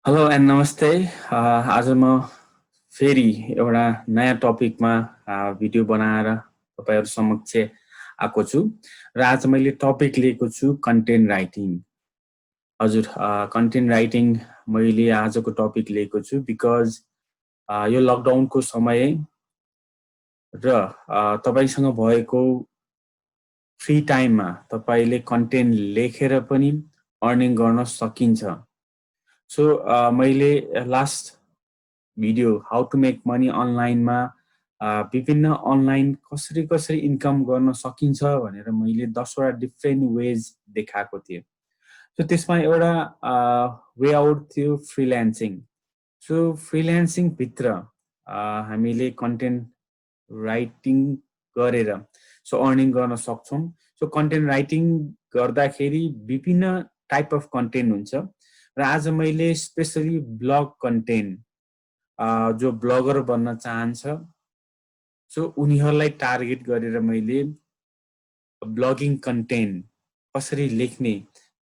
Hello and नमस्ते। आज म फेरि एउटा नयाँ टपिकमा भिडियो बनाएर तपाईहरु समक्ष आएको छु र आज मैले टपिक लिएको छु कन्टेन्ट राइटिङ। हजुर, कन्टेन्ट राइटिङ मैले आजको टपिक लिएको छु बिकज यो लकडाउनको समय र तपाईसँग भएको फ्री टाइममा तपाईले कन्टेन्ट लेखेर पनि अर्निङ गर्न सकिन्छ। सो मैले last video how to make money अनलाइनमा विभिन्न अनलाइन कसरी कसरी इन्कम गर्न सकिन्छ भनेर मैले 10 वटा डिफ्रेन्ट वेज देखाएको थिएँ। सो त्यसमा एउटा वे आउट थियो फ्रीलान्सिङ। सो फ्रीलान्सिङ भित्र हामीले कन्टेन्ट राइटिङ गरेर सो अर्निङ गर्न सक्छौं। सो कन्टेन्ट राइटिङ गर्दाखेरि विभिन्न टाइप अफ कन्टेन्ट हुन्छ र आज मैले स्पेशली ब्लग कन्टेन्ट जो ब्लगर बन्न चाहन्छ सो उनीहरूलाई टार्गेट गरेर मैले ब्लगिङ कन्टेन्ट कसरी लेख्ने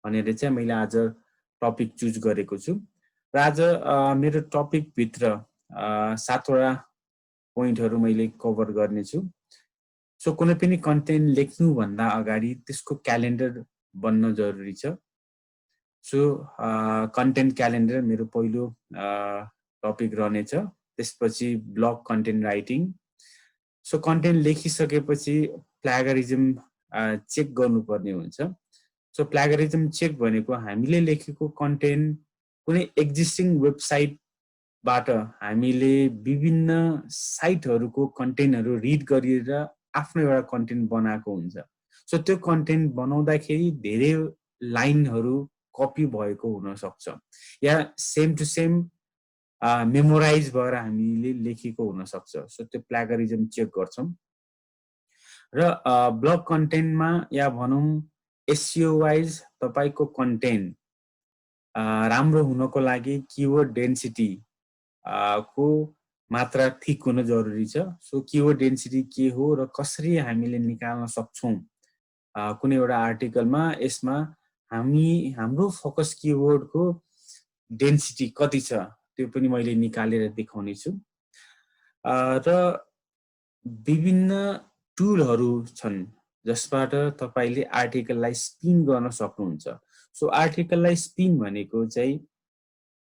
भनेर चाहिँ मैले आज टपिक चुज गरेको छु र आज मेरो टपिक भित्र 7 वटा पोइन्टहरु मैले कभर गर्ने छु। सो कुनै पनि कन्टेन्ट लेख्नु भन्दा अगाडि त्यसको क्यालेन्डर बन्न जरुरी छ। सो कन्टेन्ट क्यालेन्डर मेरो पहिलो टपिक रहनेछ। त्यसपछि blog content writing. So content लेखिसकेपछि प्ल्यागरिजम चेक गर्नुपर्ने हुन्छ। सो प्ल्यागरिजम चेक भनेको हामीले लेखेको कन्टेन्ट कुनै एक्जिस्टिङ वेबसाइटबाट हामीले विभिन्न साइटहरुको कन्टेन्टहरु रिड गरेर आफ्नो एउटा कन्टेन्ट बनाएको हुन्छ। सो त्यो कन्टेन्ट बनाउँदाखेरि धेरै लाइनहरु कपी भएको हुन सक्छ या सेम टु सेम मेमोराइज भएर हामीले लेखेको हुन सक्छ। सो त्यो प्ल्यागरिजम चेक गर्छौं र ब्लग कन्टेन्टमा या भनौं एसईओ वाइज तपाईको कन्टेन्ट राम्रो हुनको लागि कीवर्ड डेन्सिटी को मात्रा ठीक हुन जरुरी छ। सो कीवर्ड डेन्सिटी के हो र कसरी हामीले निकाल्न सक्छौं कुनै एउटा आर्टिकलमा यसमा हाम्रो फोकस कीवर्डको डेन्सिटी कति छ त्यो पनि मैले निकालेर देखाउने छु। र विभिन्न टुलहरु छन् जसबाट तपाईले आर्टिकललाई स्पिन गर्न सक्नुहुन्छ। सो आर्टिकललाई स्पिन भनेको चाहिँ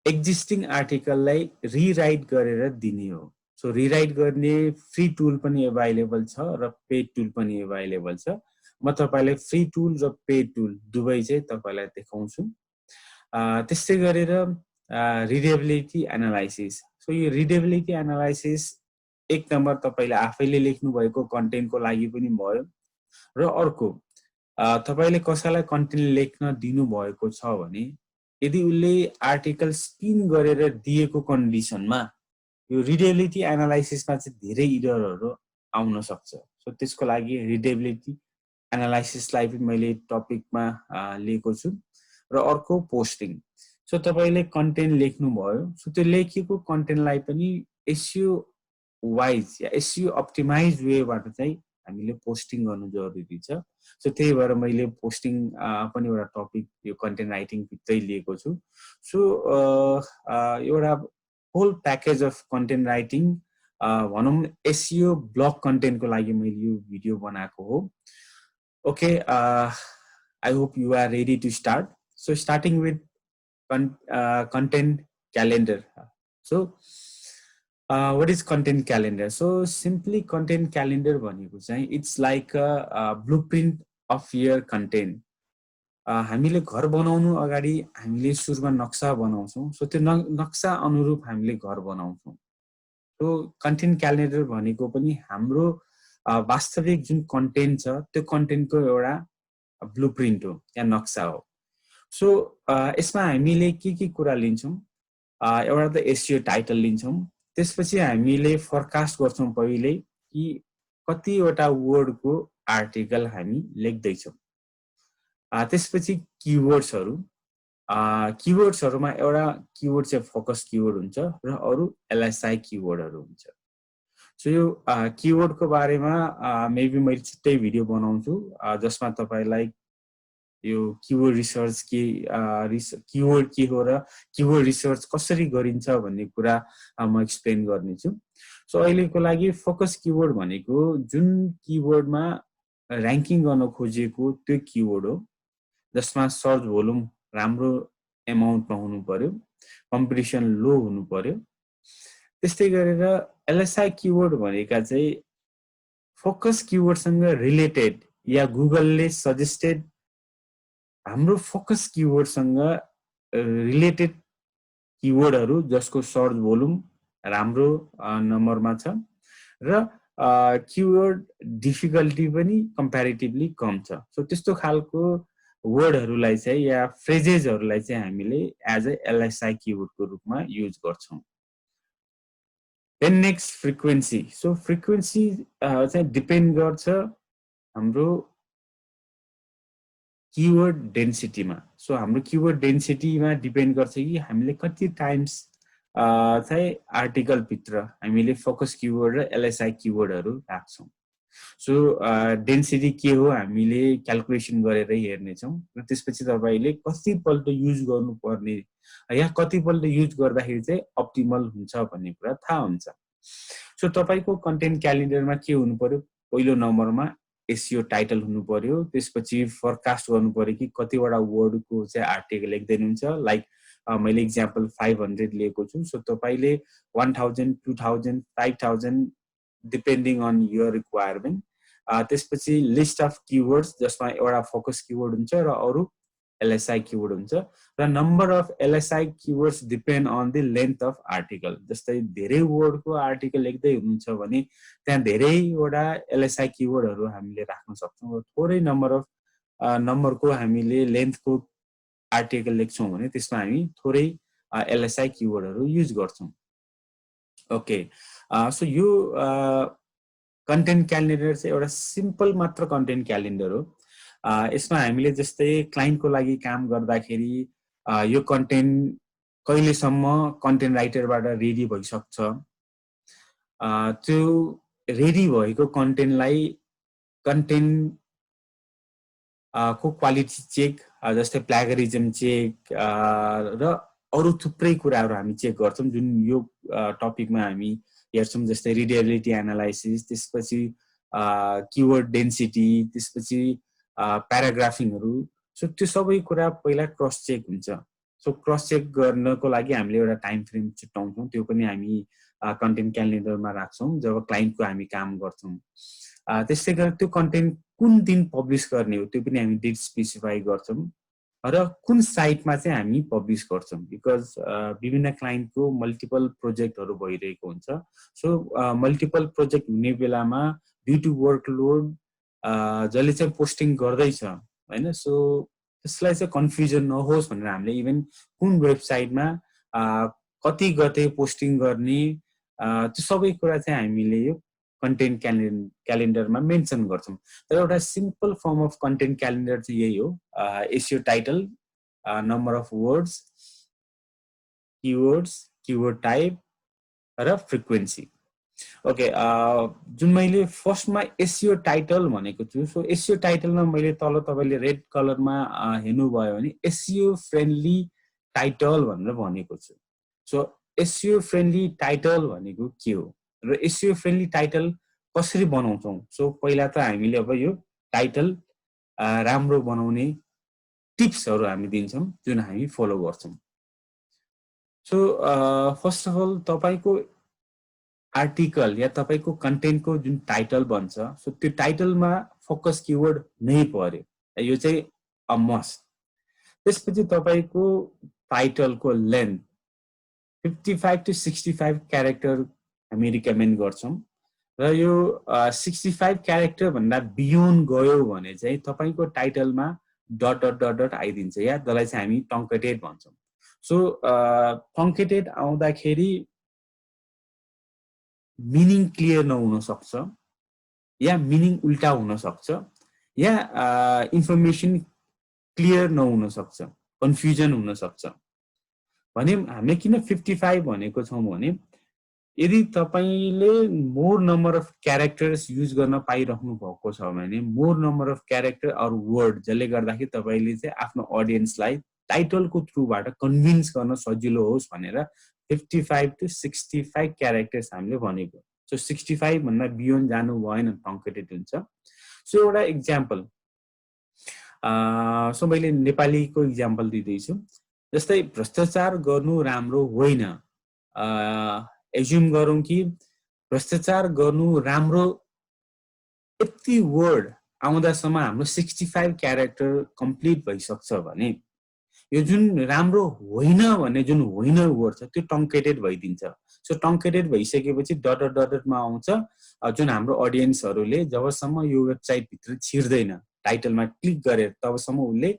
एक्जिस्टिङ आर्टिकललाई रिराइट गरेर दिने हो। सो रिराइट गर्ने फ्री टुल पनि अवेलेबल छ र पेड टुल पनि अवेलेबल छ। म तपाईलाई फ्री टुल र पेड टुल दुवै चाहिँ तपाईलाई देखाउँछु। त्यस्तै गरेर रिडेबिलिटी एनालाइसिस। सो यो रिडेबिलिटी एनालाइसिस एक नम्बर तपाईले आफैले लेख्नु भएको कन्टेन्टको लागि पनि भयो र अर्को तपाईले कसैलाई कन्टेन्ट लेख्न दिनु भएको छ भने यदि उले आर्टिकल स्पिन गरेर दिएको कन्डिसनमा यो रिडेबिलिटी एनालाइसिसमा चाहिँ धेरै इररहरु आउन सक्छ। सो त्यसको लागि रिडेबिलिटी एनालाइसिसलाई पनि मैले टपिकमा लिएको छु र अर्को पोस्टिङ। सो तपाईले कन्टेन्ट लेख्नु भयो सो त्यो लेखेको कन्टेन्टलाई पनि एसईओ वाइज या एसईओ अप्टिमाइज वेबाट चाहिँ हामीले पोस्टिङ गर्नु जरुरी छ। सो त्यही भएर मैले पोस्टिङ पनि एउटा टपिक यो कन्टेन्ट राइटिङ भित्रै लिएको छु। सो एउटा whole package of content writing भनौं एसईओ ब्लग कन्टेन्टको लागि मैले यो भिडियो बनाएको हो। Okay, I hope you are ready to start. So starting with content calendar. So what is content calendar? So simply content calendar भनेको चाहिँ it's like a blueprint of your content. हामीले घर बनाउनु अगाडि हामीले सुरुमा नक्सा बनाउँछौं। सो त्यो नक्सा अनुरूप हामीले घर बनाउँछौं। सो कन्टेन्ट क्यालेन्डर भनेको पनि हाम्रो वास्तविक जुन कन्टेन्ट छ त्यो कन्टेन्टको एउटा ब्लुप्रिन्ट हो या नक्सा हो। सो यसमा हामीले के कुरा लिन्छौं? एउटा त एसईओ टाइटल लिन्छौं। त्यसपछि हामीले फोरकास्ट गर्छौं पहिले कि कतिवटा वर्डको आर्टिकल हामी लेख्दै छौं। त्यसपछि कीवर्ड्सहरु कीवर्ड्सहरुमा एउटा कीवर्ड चाहिँ फोकस कीवर्ड हुन्छ र अरु एलएसआई कीवर्डहरु हुन्छ। सो यो कीवर्डको बारेमा मेबी मैले छुट्टै भिडियो बनाउँछु जसमा तपाईलाई यो किवर्ड रिसर्च के किवर्ड के हो र किवर्ड रिसर्च कसरी गरिन्छ भन्ने कुरा म एक्सप्लेन गर्नेछु। सो अहिलेको लागि फोकस किवर्ड भनेको जुन किवर्डमा र्याङ्किङ गर्न खोजिएको त्यो किवर्ड हो, जसमा सर्च भोल्युम राम्रो एमाउन्टमा हुनु पर्यो, कम्पिटिसन लो हुनु पर्यो। त्यस्तै गरेर एलएसआई किवर्ड भनेका चाहिँ फोकस किवर्डसँग रिलेटेड या गुगलले सजेस्टेड हाम्रो फोकस किवर्डसँग रिलेटेड किवर्डहरू जसको सर्च भोल्युम राम्रो नम्बरमा छ र किवर्ड डिफिकल्टी पनि कम्प्यारेटिभली कम छ। सो त्यस्तो खालको वर्डहरूलाई चाहिँ या फ्रेजेसहरूलाई चाहिँ हामीले एज अ एलएसआई किवर्डको रूपमा युज गर्छौँ। Then next frequency. So frequency चाहिँ डिपेन्ड गर्छ हाम्रो किवर्ड डेन्सिटीमा। सो हाम्रो किवर्ड डेन्सिटीमा डिपेन्ड गर्छ कि हामीले कति टाइम्स चाहिँ आर्टिकलभित्र हामीले फोकस किवर्ड र एलएसआई किवर्डहरू राख्छौँ। सो डेन्सिटी के हो हामीले क्यालकुलेसन गरेर हेर्नेछौँ र त्यसपछि तपाईँले कतिपल्ट युज गर्नुपर्ने या कतिपल्ट युज गर्दाखेरि चाहिँ अप्टिमल हुन्छ भन्ने कुरा थाहा हुन्छ। सो तपाईँको कन्टेन्ट क्यालेन्डरमा के हुनु पर्यो, पहिलो नम्बरमा एसइओ टाइटल हुनु पर्यो, त्यसपछि फोरकास्ट गर्नु पर्यो कि कतिवटा वर्डको चाहिँ आर्टिकल लेख्दै हुन्छ। लाइक मैले इक्जाम्पल 500 लिएको छु। सो तपाईँले 1000, 2000, 5000 डिपेन्डिङ अन योर रिक्वायरमेन्ट। त्यसपछि लिस्ट अफ किवर्ड्स जसमा एउटा फोकस किवर्ड हुन्छ र अरू एलएसआई किवर्ड हुन्छ र number of LSI keywords depend on the length of article. जस्तै धेरै वर्डको आर्टिकल लेख्दै हुन्छ भने त्यहाँ धेरैवटा एलएसआई किवर्डहरू हामीले राख्न सक्छौँ र थोरै नम्बरको हामीले लेन्थको आर्टिकल लेख्छौँ भने त्यसमा हामी थोरै एलएसआई किवर्डहरू युज गर्छौँ। ओके, सो यो कन्टेन्ट क्यालेन्डर चाहिँ एउटा सिम्पल मात्र कन्टेन्ट क्यालेन्डर हो। यसमा हामीले जस्तै क्लाइन्टको लागि काम गर्दाखेरि यो कन्टेन्ट कहिलेसम्म कन्टेन्ट राइटरबाट रेडी भइसक्छ, त्यो रेडी भएको कन्टेन्टलाई कन्टेन्ट को क्वालिटी चेक जस्तै प्ल्यागरिजम चेक र अरू थुप्रै कुराहरू हामी चेक गर्छौँ जुन यो टपिकमा हामी हेर्छौँ। जस्तै रिडेबिलिटी एनालाइसिस, त्यसपछि किवर्ड डेन्सिटी, त्यसपछि प्याराग्राफिङहरू। सो त्यो सबै कुरा पहिला क्रस चेक हुन्छ। सो क्रस चेक गर्नको लागि हामीले एउटा टाइम फ्रेम छुट्याउँछौँ, त्यो पनि हामी कन्टेन्ट क्यालेन्डरमा राख्छौँ जब क्लाइन्टको हामी काम गर्छौँ। त्यसै गरी त्यो कन्टेन्ट कुन दिन पब्लिस गर्ने हो त्यो पनि हामी डेट स्पेसिफाई गर्छौँ र कुन साइटमा चाहिँ हामी पब्लिस गर्छौँ। बिकज विभिन्न क्लाइन्टको मल्टिपल प्रोजेक्टहरू भइरहेको हुन्छ। सो मल्टिपल प्रोजेक्ट हुने बेलामा ड्यु टु वर्कलोड जसले चाहिँ पोस्टिङ गर्दैछ होइन, सो त्यसलाई चाहिँ कन्फ्युजन नहोस् भनेर हामीले इभन कुन वेबसाइटमा कति गते पोस्टिङ गर्ने त्यो सबै कुरा चाहिँ हामीले यो कन्टेन्ट क्यालेन्डरमा मेन्सन गर्छौँ। तर एउटा simple form of content calendar चाहिँ यही हो, SEO title, number of words, keywords, keyword type र फ्रिक्वेन्सी। ओके, जुन मैले फर्स्टमा एसइओ टाइटल भनेको छु। सो एसइओ टाइटलमा मैले तल तपाईँले रेड कलरमा हेर्नुभयो भने एसइओ फ्रेन्डली टाइटल भनेर भनेको छु। सो एसइओ फ्रेन्डली टाइटल भनेको के हो र एसइओ फ्रेन्डली टाइटल कसरी बनाउँछौँ? सो पहिला त हामीले अब यो टाइटल राम्रो बनाउने टिप्सहरू हामी दिन्छौँ जुन हामी फलो गर्छौँ। सो फर्स्ट अफ अल तपाईँको आर्टिकल या तपाईँको कन्टेन्टको जुन टाइटल बन्छ, सो त्यो टाइटलमा फोकस किवर्ड नै पर्यो, यो चाहिँ अ मस्ट। त्यसपछि तपाईँको टाइटलको लेन्थ 55 to 65 क्यारेक्टर हामी रिकमेन्ड गर्छौँ र यो 65 क्यारेक्टर भन्दा बियोन्ड गयो भने चाहिँ तपाईँको टाइटलमा डट डट डट डट आइदिन्छ या जसलाई चाहिँ हामी टङ्केटेड भन्छौँ। सो टङ्केटेड आउँदाखेरि मिनिङ क्लियर नहुन सक्छ या मिनिङ उल्टा हुन सक्छ या इन्फर्मेसन क्लियर नहुन सक्छ, कन्फ्युजन हुन सक्छ। भने हामीले किन 55 भनेको छौँ भने यदि तपाईले more number of characters use गर्न पाइराख्नु भएको छ भने more number of character or word जसले गर्दाखेरि तपाईले चाहिँ आफ्नो अडियन्सलाई टाइटलको थ्रुबाट कन्भिन्स गर्न सजिलो होस् भनेर 55 टु 65 क्यारेक्टर्स हामीले भनेको। सो 65 भन्दा बियोन्ड जानु भएन, ट्रङ्केटेड हुन्छ। सो एउटा इक्जाम्पल, सो मैले नेपालीको इक्जाम्पल दिँदैछु। जस्तै भ्रष्टाचार गर्नु राम्रो होइन, एज्युम गरौँ कि भ्रष्टाचार गर्नु राम्रो यति वर्ड आउँदासम्म हाम्रो 65 क्यारेक्टर कम्प्लिट भइसक्छ भने यो जुन राम्रो होइन भन्ने जुन होइन वर्ड छ त्यो टङ्केटेड भइदिन्छ। सो टङ्केटेड भइसकेपछि डट डटमा आउँछ, जुन हाम्रो अडियन्सहरूले जबसम्म यो वेबसाइटभित्र छिर्दैन टाइटलमा क्लिक गरेर तबसम्म उसले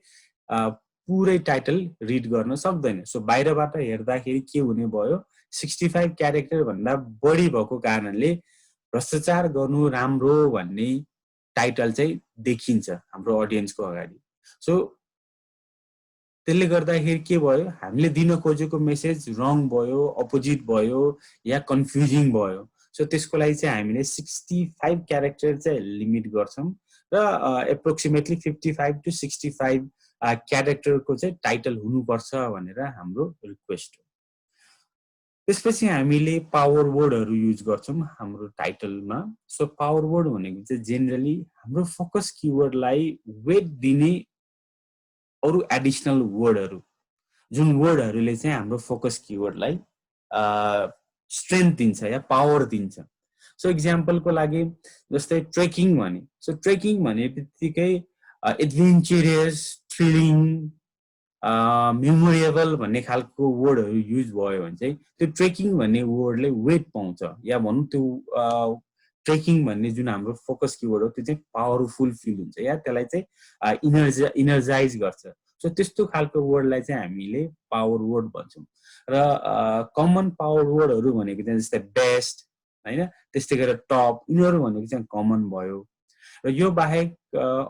पुरै टाइटल रिड गर्न सक्दैन। सो बाहिरबाट हेर्दाखेरि के हुने भयो, 65 क्यारेक्टर भन्दा बढी भएको कारणले भ्रष्टाचार गर्नु राम्रो भन्ने टाइटल चाहिँ देखिन्छ हाम्रो अडियन्सको अगाडि। सो त्यसले गर्दाखेरि के भयो, हामीले दिन खोजेको मेसेज रङ भयो, अपोजिट भयो या कन्फ्युजिङ भयो। सो त्यसको लागि चाहिँ हामीले 65 क्यारेक्टर चाहिँ लिमिट गर्छौँ र एप्रोक्सिमेटली 55 टु 65 क्यारेक्टरको चाहिँ टाइटल हुनुपर्छ भनेर हाम्रो रिक्वेस्ट हो। त्यसपछि हामीले पावर वर्डहरू युज गर्छौँ हाम्रो टाइटलमा। सो पावर वर्ड भनेको चाहिँ जेनरली हाम्रो फोकस किवर्डलाई वेट दिने अरू एडिसनल वर्डहरू, जुन वर्डहरूले चाहिँ हाम्रो फोकस किवर्डलाई स्ट्रेन्थ दिन्छ या पावर दिन्छ। सो इक्जाम्पलको लागि जस्तै ट्रेकिङ भने, सो ट्रेकिङ भने बित्तिकै एडभेन्चरस, थ्रिलिङ, मेमोरेबल भन्ने खालको वर्डहरू युज भयो भने चाहिँ त्यो ट्रेकिङ भन्ने वर्डले वेट पाउँछ, या भनौँ त्यो ट्रेकिङ भन्ने जुन हाम्रो फोकस किवर्ड हो त्यो चाहिँ पावरफुल फिल हुन्छ या त्यसलाई चाहिँ इनर्जाइज गर्छ। सो त्यस्तो खालको वर्डलाई चाहिँ हामीले पावर वर्ड भन्छौँ। र कमन पावर वर्डहरू भनेको चाहिँ जस्तै बेस्ट होइन, त्यस्तै गरेर टप, यिनीहरू भनेको चाहिँ कमन भयो। र यो बाहेक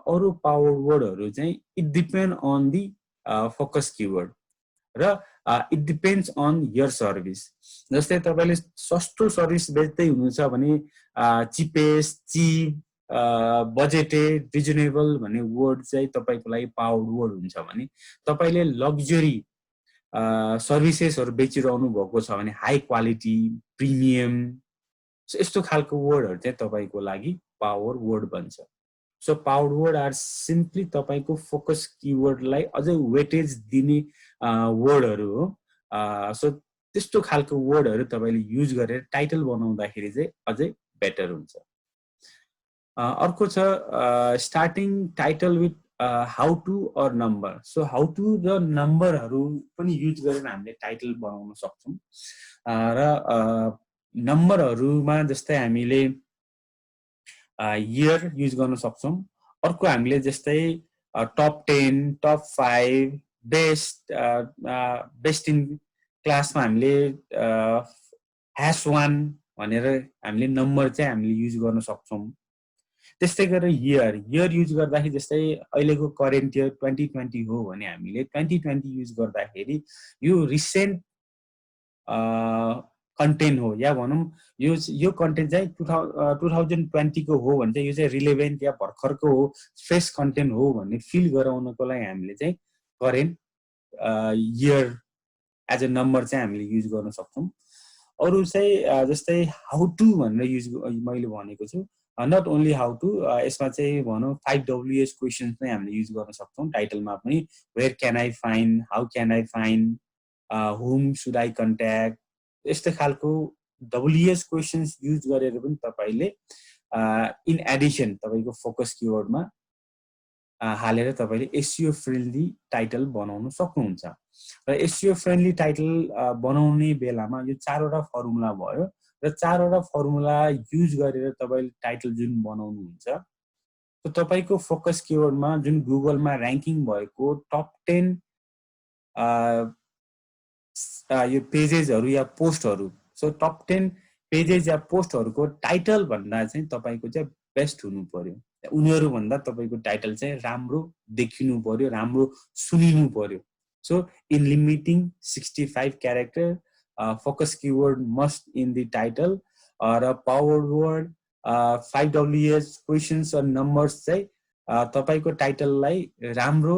अरू पावर वर्डहरू चाहिँ it depend on the focus keyword र it depends on your service. जस्तै तपाईँले सस्तो सर्भिस बेच्दै हुनुहुन्छ भने चिपेस्ट, चिप, बजेटेड, रिजनेबल भन्ने वर्ड चाहिँ तपाईँको लागि पावर वर्ड हुन्छ भने तपाईँले लग्जरी सर्भिसेसहरू बेचिरहनु भएको छ भने हाई क्वालिटी, प्रिमियम, यस्तो खालको वर्डहरू चाहिँ तपाईँको लागि पावर वर्ड बन्छ। So power word are simply तपाईँको फोकस किवर्डलाई अझै वेटेज दिने वर्डहरू हो। सो त्यस्तो खालको वर्डहरू तपाईँले युज गरेर टाइटल बनाउँदाखेरि चाहिँ अझै बेटर हुन्छ। अर्को छ starting title with how to or number. So how to र नम्बरहरू पनि युज गरेर हामीले टाइटल बनाउन सक्छौँ। र नम्बरहरूमा जस्तै हामीले इयर युज गर्न सक्छौँ। अर्को हामीले जस्तै टप 10, टप 5, बेस्ट इन क्लासमा हामीले #1 भनेर हामीले नम्बर चाहिँ हामीले युज गर्न सक्छौँ। त्यस्तै गरेर इयर युज गर्दाखेरि जस्तै अहिलेको करेन्ट इयर 2020 हो भने हामीले 2020 युज गर्दाखेरि यो रिसेन्ट कन्टेन्ट हो, या भनौँ यो कन्टेन्ट चाहिँ 2020 को हो भने चाहिँ यो चाहिँ रिलेभेन्ट या भर्खरको हो, फ्रेस कन्टेन्ट हो भन्ने फिल गराउनको लागि हामीले चाहिँ current year as a number चाहिँ हामीले युज गर्न सक्छौँ। अरू चाहिँ जस्तै हाउ टु भनेर युज मैले भनेको छु, नट ओन्ली हाउ टु, यसमा चाहिँ भनौँ 5WS क्वेसन्स नै हामीले युज गर्न सक्छौँ टाइटलमा पनि। Where can I find, how can I find, whom should I contact, यस्तो खालको WS क्वेसन्स युज गरेर पनि तपाईँले इन एडिसन तपाईँको फोकस किवर्डमा हालेर तपाईँले SEO फ्रेन्डली टाइटल बनाउन सक्नुहुन्छ। र SEO फ्रेन्डली टाइटल बनाउने बेलामा यो 4वटा फर्मुला भयो र 4वटा फर्मुला युज गरेर तपाईँले टाइटल जुन बनाउनुहुन्छ त्यो तपाईँको फोकस किवर्डमा जुन गुगलमा र्याङ्किङ भएको टप 10 यो पेजेसहरू या पोस्टहरू, सो टप 10 पेजेस या पोस्टहरूको टाइटल भन्दा चाहिँ तपाईँको चाहिँ बेस्ट हुनु पर्यो। उनीहरूभन्दा तपाईँको टाइटल चाहिँ राम्रो देखिनु पर्यो, राम्रो सुनिनु पर्यो। So in limiting 65 character focus keyword must in the title or a power word 5Ws questions or numbers चाहिँ तपाईको टाइटललाई राम्रो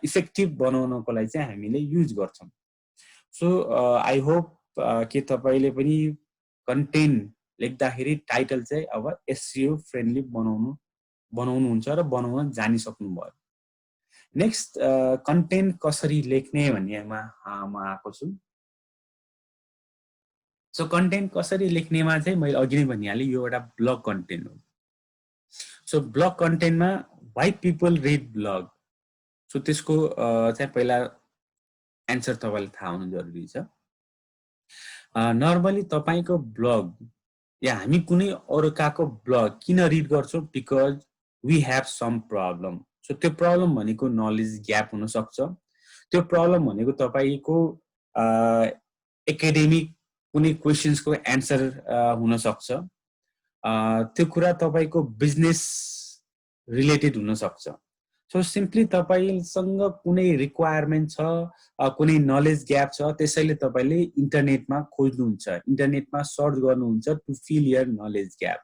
इफेक्टिभ बनाउनको लागि चाहिँ हामीले युज गर्छौं सो आई होप के तपाईले पनि कन्टेन्ट लेख्दाखेरि टाइटल चाहिँ अब एसईओ फ्रेन्डली बनाउनुहुन्छ र बनाउन जानिसक्नु भयो नेक्स्ट कन्टेन्ट कसरी लेख्ने भन्नेमा म आएको छु सो कन्टेन्ट कसरी लेख्नेमा चाहिँ मैले अघि नै भनिहालेँ यो एउटा ब्लग कन्टेन्ट हो सो ब्लग कन्टेन्टमा why people read blog so त्यसको चाहिँ पहिला एन्सर तपाईलाई थाहा हुनु जरुरी छ नर्मली तपाईको ब्लग या हामी कुनै अर्काको ब्लग किन रिड गर्छौं because we have some problem so त्यो प्रब्लम भनेको नलेज ग्याप हुन सक्छ त्यो प्रब्लम भनेको तपाईको एकाडेमिक कुनै क्वेशन्सको एन्सर हुन सक्छ त्यो कुरा तपाईको बिजनेस रिलेटेड हुन सक्छ सो सिम्पली तपाईसँग कुनै रिक्वायरमेन्ट छ कुनै नलेज ग्याप छ त्यसैले तपाईले इन्टरनेटमा खोज्नुहुन्छ इन्टरनेटमा सर्च गर्नुहुन्छ to fill your knowledge gap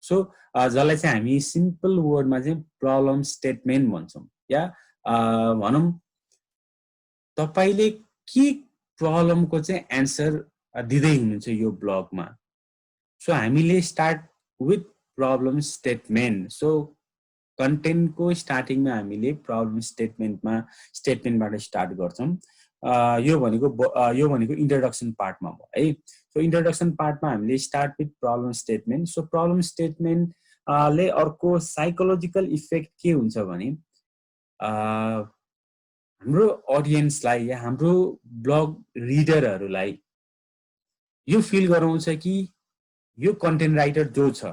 so जसलाई चाहिँ हामी सिम्पल वर्डमा चाहिँ प्रब्लम स्टेटमेन्ट भन्छौं या भनौं तपाईले के प्रब्लमको चाहिँ एन्सर दिदै हुनुहुन्छ यो ब्लगमा सो हामीले start with problem statement so कन्टेन्टको स्टार्टिङमा हामीले प्रब्लम स्टेटमेन्टबाट स्टार्ट गर्छौं यो भनेको इन्ट्रोडक्सन पार्टमा भयो है सो इन्ट्रोडक्सन पार्टमा हामीले start with problem statement so problem statement ले अर्को साइकोलोजिकल इफेक्ट के हुन्छ भने हाम्रो ऑडियन्सलाई या हाम्रो ब्लग रिडरहरुलाई यो फिल गराउँछ कि यो कन्टेन्ट राइटर जो छ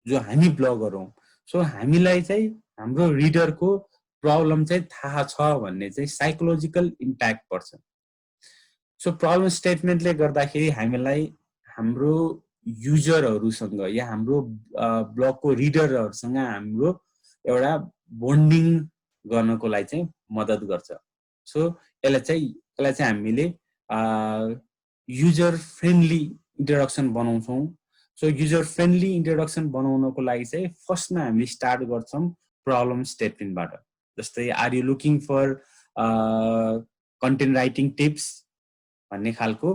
जो हामी ब्लगर हौं सो हामीलाई चाहिँ हाम्रो रिडरको प्रब्लम चाहिँ थाहा छ भन्ने चाहिँ साइकोलोजिकल इम्प्याक्ट पर्छ सो प्रब्लम स्टेटमेन्टले गर्दाखेरि हामीलाई हाम्रो युजरहरुसँग या हाम्रो ब्लगको रिडरहरुसँग हाम्रो एउटा बोन्डिङ गर्नको लागि चाहिँ मद्दत गर्छ सो यसलाई चाहिँ हामीले युजर फ्रेन्डली इन्ट्रोडक्सन बनाउँछौं सो युजर फ्रेन्डली इन्ट्रोडक्सन बनाउनको लागि चाहिँ फर्स्टमा हामीले स्टार्ट गर्छौं प्रब्लम स्टेटमेन्टबाट जस्तै are you looking for content writing tips भन्ने खालको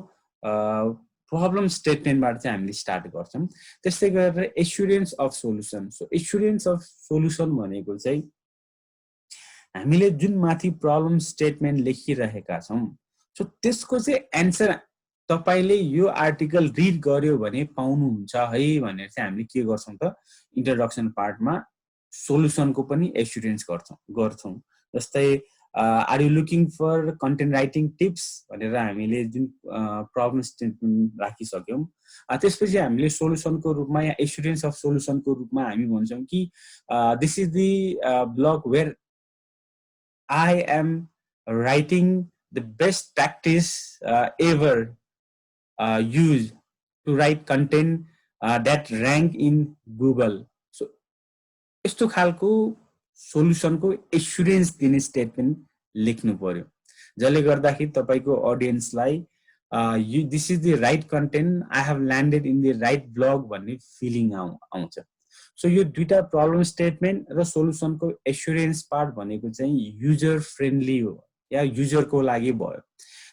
प्रब्लम स्टेटमेन्टबाट चाहिँ हामीले स्टार्ट गर्छौं त्यस्तै गरेर assurance of solution so assurance of solution भनेको चाहिँ हामीले जुन माथि प्रब्लम स्टेटमेन्ट लेखिरहेका छौं सो त्यसको चाहिँ एन्सर तपाईले यो आर्टिकल रिड गर्यो भने पाउनुहुन्छ है भनेर चाहिँ हामीले के गर्छौं त इन्ट्रोडक्सन पार्टमा सोलुसनको पनि एस्युरेन्स गर्छौं जस्तै are you looking for content writing tips भनेर हामीले जुन प्रब्लम स्टेटमेन्ट राखिसक्यौं त्यसपछि हामीले सोलुसनको रूपमा या एस्युरेन्स अफ सोलुसनको रूपमा हामी भन्छौं कि this is the blog where I am writing the best practice ever used to write content that rank in Google. So, यस्तो खालको सोलुसनको एस्युरेन्स दिने स्टेटमेन्ट लेख्नु पर्यो जसले गर्दाखेरि तपाईको ऑडियन्सलाई this is the right content I have landed in the right blog भन्ने फिलिङ आउँछ सो यो दुईटा प्रब्लम स्टेटमेन्ट र सोलुसनको एस्युरेन्स पार्ट भनेको चाहिँ युजर फ्रेन्डली हो या युजरको लागि भयो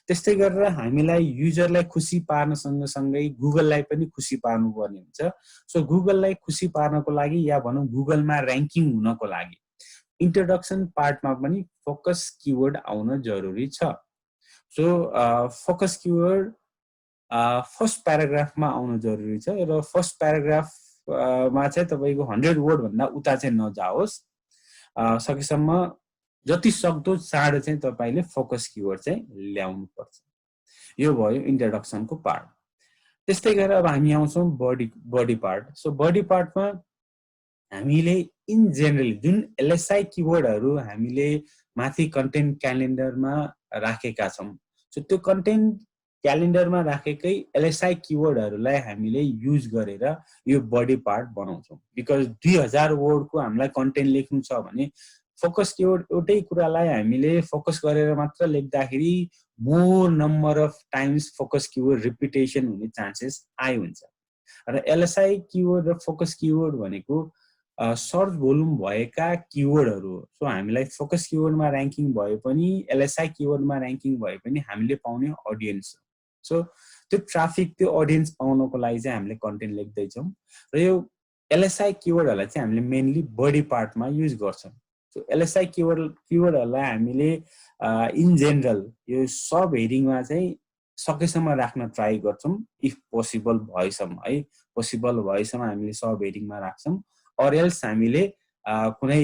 त्यस्तै गरेर हामीलाई युजरलाई खुसी पार्न सँगसँगै गुगललाई पनि खुसी पार्नु पर्ने हुन्छ सो गुगललाई खुसी पार्नको लागि या भनौं गुगलमा र्याङ्किङ हुनको लागि इन्ट्रोडक्सन पार्टमा पनि फोकस किवर्ड आउन जरुरी छ सो फोकस किवर्ड फर्स्ट प्याराग्राफमा आउन जरुरी छ र फर्स्ट प्याराग्राफ मा चाहिँ तपाईको 100 वर्ड भन्दा उता चाहिँ नजाओस् सकेसम्म जति सक्दो चाँडो चाहिँ तपाईले फोकस किवर्ड चाहिँ ल्याउनु पर्छ यो भयो इन्ट्रोडक्सनको पार्ट त्यस्तै गरेर अब हामी आउँछौं बडी पार्ट सो बडी पार्टमा हामीले इन जनरली जुन एलएसआई किवर्डहरु हामीले माथि कन्टेन्ट क्यालेन्डरमा राखेका छौं सो त्यो कन्टेन्ट क्यालेन्डरमा राखेकै एलएसआई किवर्डहरुलाई हामीले युज गरेर यो बडी पार्ट बनाउँछौं बिकज 2000 वर्डको हामीलाई कन्टेन्ट लेख्नु छ भने फोकस किवर्ड एउटै कुरालाई हामीले फोकस गरेर मात्र लेख्दाखेरि more number of times focus keyword repetition हुने चान्सेस हाई हुन्छ। र एलएसआई किवर्ड र फोकस किवर्ड भनेको सर्च भोल्युम भएका किवर्डहरू हो। सो हामीलाई फोकस किवर्डमा ऱ्याङ्किङ भए पनि एलएसआई किवर्डमा ऱ्याङ्किङ भए पनि हामीले पाउने अडियन्स हो। सो त्यो ट्राफिक त्यो अडियन्स पाउनको लागि चाहिँ हामीले कन्टेन्ट लेख्दैछौँ र यो एलएसआई किवर्डहरूलाई चाहिँ हामीले मेनली बडी पार्टमा युज गर्छौँ। सो एलएसआई किवर्डहरूलाई हामीले इन जेनरल यो सब हेडिङमा चाहिँ सकेसम्म राख्न ट्राई गर्छौँ, इफ पोसिबल भएसम्म है। पोसिबल भएसम्म हामीले सब हेडिङमा राख्छौँ, अर एल्स हामीले कुनै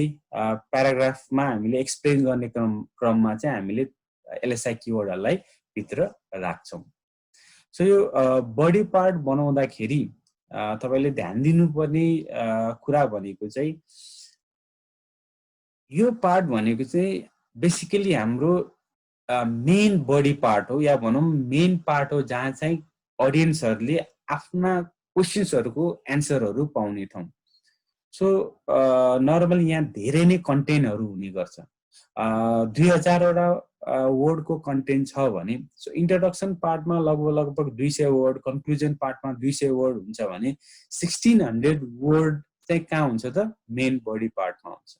प्याराग्राफमा हामीले एक्सप्लेन गर्ने क्रममा चाहिँ हामीले एलएसआई किवर्डहरूलाई भित्र राख्छौँ। सो यो बडी पार्ट बनाउँदाखेरि तपाईँले ध्यान दिनुपर्ने कुरा भनेको चाहिँ यो पार्ट भनेको चाहिँ बेसिकली हाम्रो मेन बडी पार्ट हो, या भनौँ मेन पार्ट हो जहाँ चाहिँ अडियन्सहरूले आफ्ना क्वेसन्सहरूको एन्सरहरू पाउने ठाउँ। सो नर्मली यहाँ धेरै नै कन्टेन्टहरू हुने गर्छ। 2000वटा वर्डको कन्टेन्ट छ भने सो इन्ट्रोडक्सन पार्टमा लगभग 200 वर्ड, कन्क्लुजन पार्टमा 200 वर्ड हुन्छ भने 1600 वर्ड चाहिँ कहाँ हुन्छ त? मेन बडी पार्टमा हुन्छ।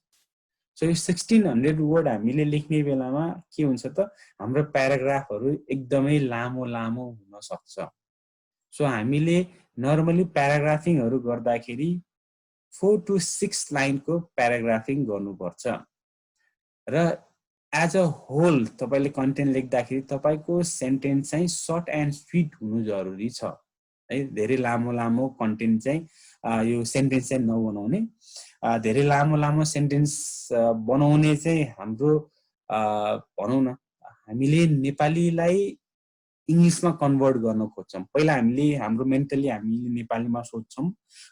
सो यो 1600 वर्ड हामीले लेख्ने बेलामा के हुन्छ त? हाम्रो प्याराग्राफहरू एकदमै लामो लामो हुन सक्छ। सो हामीले नर्मली प्याराग्राफिङहरू गर्दाखेरि 4 to 6 लाइनको प्याराग्राफिङ गर्नुपर्छ। र एज अ होल तपाईँले कन्टेन्ट लेख्दाखेरि तपाईँको सेन्टेन्स चाहिँ सर्ट एन्ड स्विट हुनु जरुरी छ है। धेरै लामो लामो कन्टेन्ट चाहिँ यो सेन्टेन्स चाहिँ नबनाउने। धेरै लामो लामो सेन्टेन्स बनाउने चाहिँ हाम्रो भनौँ न, हामीले नेपालीलाई इङ्ग्लिसमा कन्भर्ट गर्न खोज्छौँ। पहिला हामीले हाम्रो मेन्टली हामीले नेपालीमा सोच्छौँ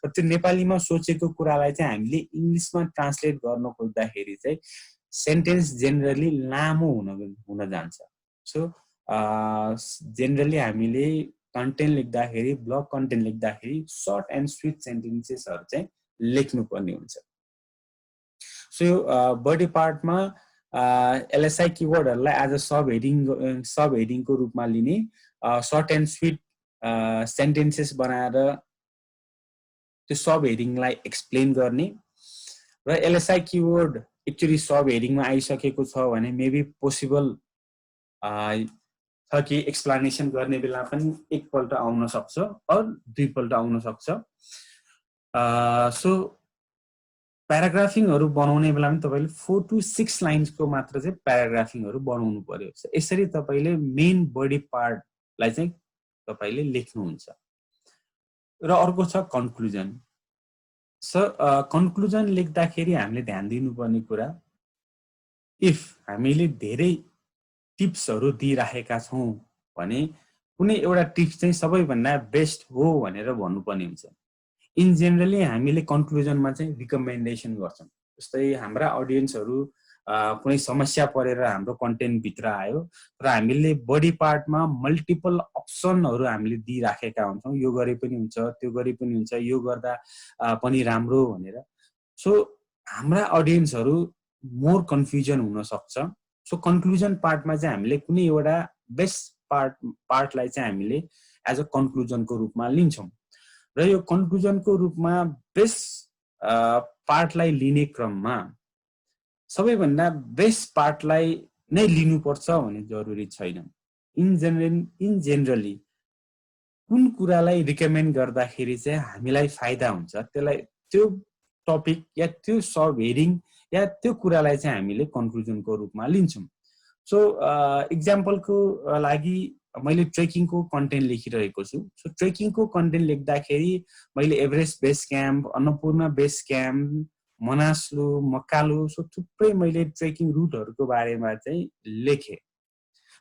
र त्यो नेपालीमा सोचेको कुरालाई चाहिँ हामीले इङ्ग्लिसमा ट्रान्सलेट गर्न खोज्दाखेरि चाहिँ सेन्टेन्स जेनरली लामो हुन जान्छ। सो जेनरली हामीले कन्टेन्ट लेख्दाखेरि, ब्लग कन्टेन्ट लेख्दाखेरि सर्ट एन्ड स्विट सेन्टेन्सेसहरू चाहिँ लेख्नुपर्ने हुन्छ। सो यो बडी पार्टमा एलएसआई किवर्डहरूलाई एज अ सब हेडिङको रूपमा लिने, सर्ट एन्ड स्विट सेन्टेन्सेस बनाएर त्यो सब हेडिङलाई एक्सप्लेन गर्ने। र एलएसआई किवर्ड एक्चुअली सब हेडिङमा आइसकेको छ भने मेबी पोसिबल छ कि एक्सप्लेनेसन गर्ने बेला पनि एकपल्ट आउन सक्छ अर दुईपल्ट आउन सक्छ। सो प्याराग्राफिङहरू बनाउने बेला पनि तपाईँले 4 to 6 लाइन्सको मात्र चाहिँ प्याराग्राफिङहरू बनाउनु पर्यो। यसरी तपाईँले मेन बडी पार्टलाई चाहिँ तपाईँले लेख्नुहुन्छ। र अर्को छ कन्क्लुजन। कन्क्लुजन लेख्दाखेरि हामीले ध्यान दिनुपर्ने कुरा, इफ हामीले धेरै टिप्सहरू दिइराखेका छौँ भने कुनै एउटा टिप्स चाहिँ सबैभन्दा बेस्ट हो भनेर भन्नुपर्ने हुन्छ। इन जेनरली हामीले कन्क्लुजनमा चाहिँ रिकमेन्डेसन गर्छौँ। जस्तै हाम्रा अडियन्सहरू कुनै समस्या परेर हाम्रो कन्टेन्ट भित्र आयो र हामीले बडी पार्टमा मल्टिपल अप्सनहरू हामीले दिइराखेका हुन्छौँ, यो गरे पनि हुन्छ, त्यो गरे पनि हुन्छ, यो गर्दा पनि राम्रो भनेर। सो हाम्रा अडियन्सहरू मोर कन्फ्युजन हुन सक्छ। सो कन्क्लुजन पार्टमा चाहिँ हामीले कुनै एउटा बेस्ट पार्टलाई चाहिँ हामीले एज अ कन्क्लुजनको रूपमा लिन्छौँ। र यो कन्क्लुजनको रूपमा बेस्ट पार्टलाई लिने क्रममा सबैभन्दा बेस्ट पार्टलाई नै लिनुपर्छ भन्ने जरुरी छैन। इन जेनरली कुन कुरालाई रिकमेन्ड गर्दाखेरि चाहिँ हामीलाई फाइदा हुन्छ त्यसलाई, त्यो टपिक या त्यो सब हेडिङ या त्यो कुरालाई चाहिँ हामीले कन्क्लुजनको रूपमा लिन्छौँ। सो इक्जाम्पलको लागि मैले ट्रेकिङको कन्टेन्ट लेखिरहेको छु। सो ट्रेकिङको कन्टेन्ट लेख्दाखेरि मैले Everest base camp, Annapurna base camp, Manaslu, Makalu, so थुप्रै मैले ट्रेकिङ रुटहरूको बारेमा चाहिँ लेखेँ।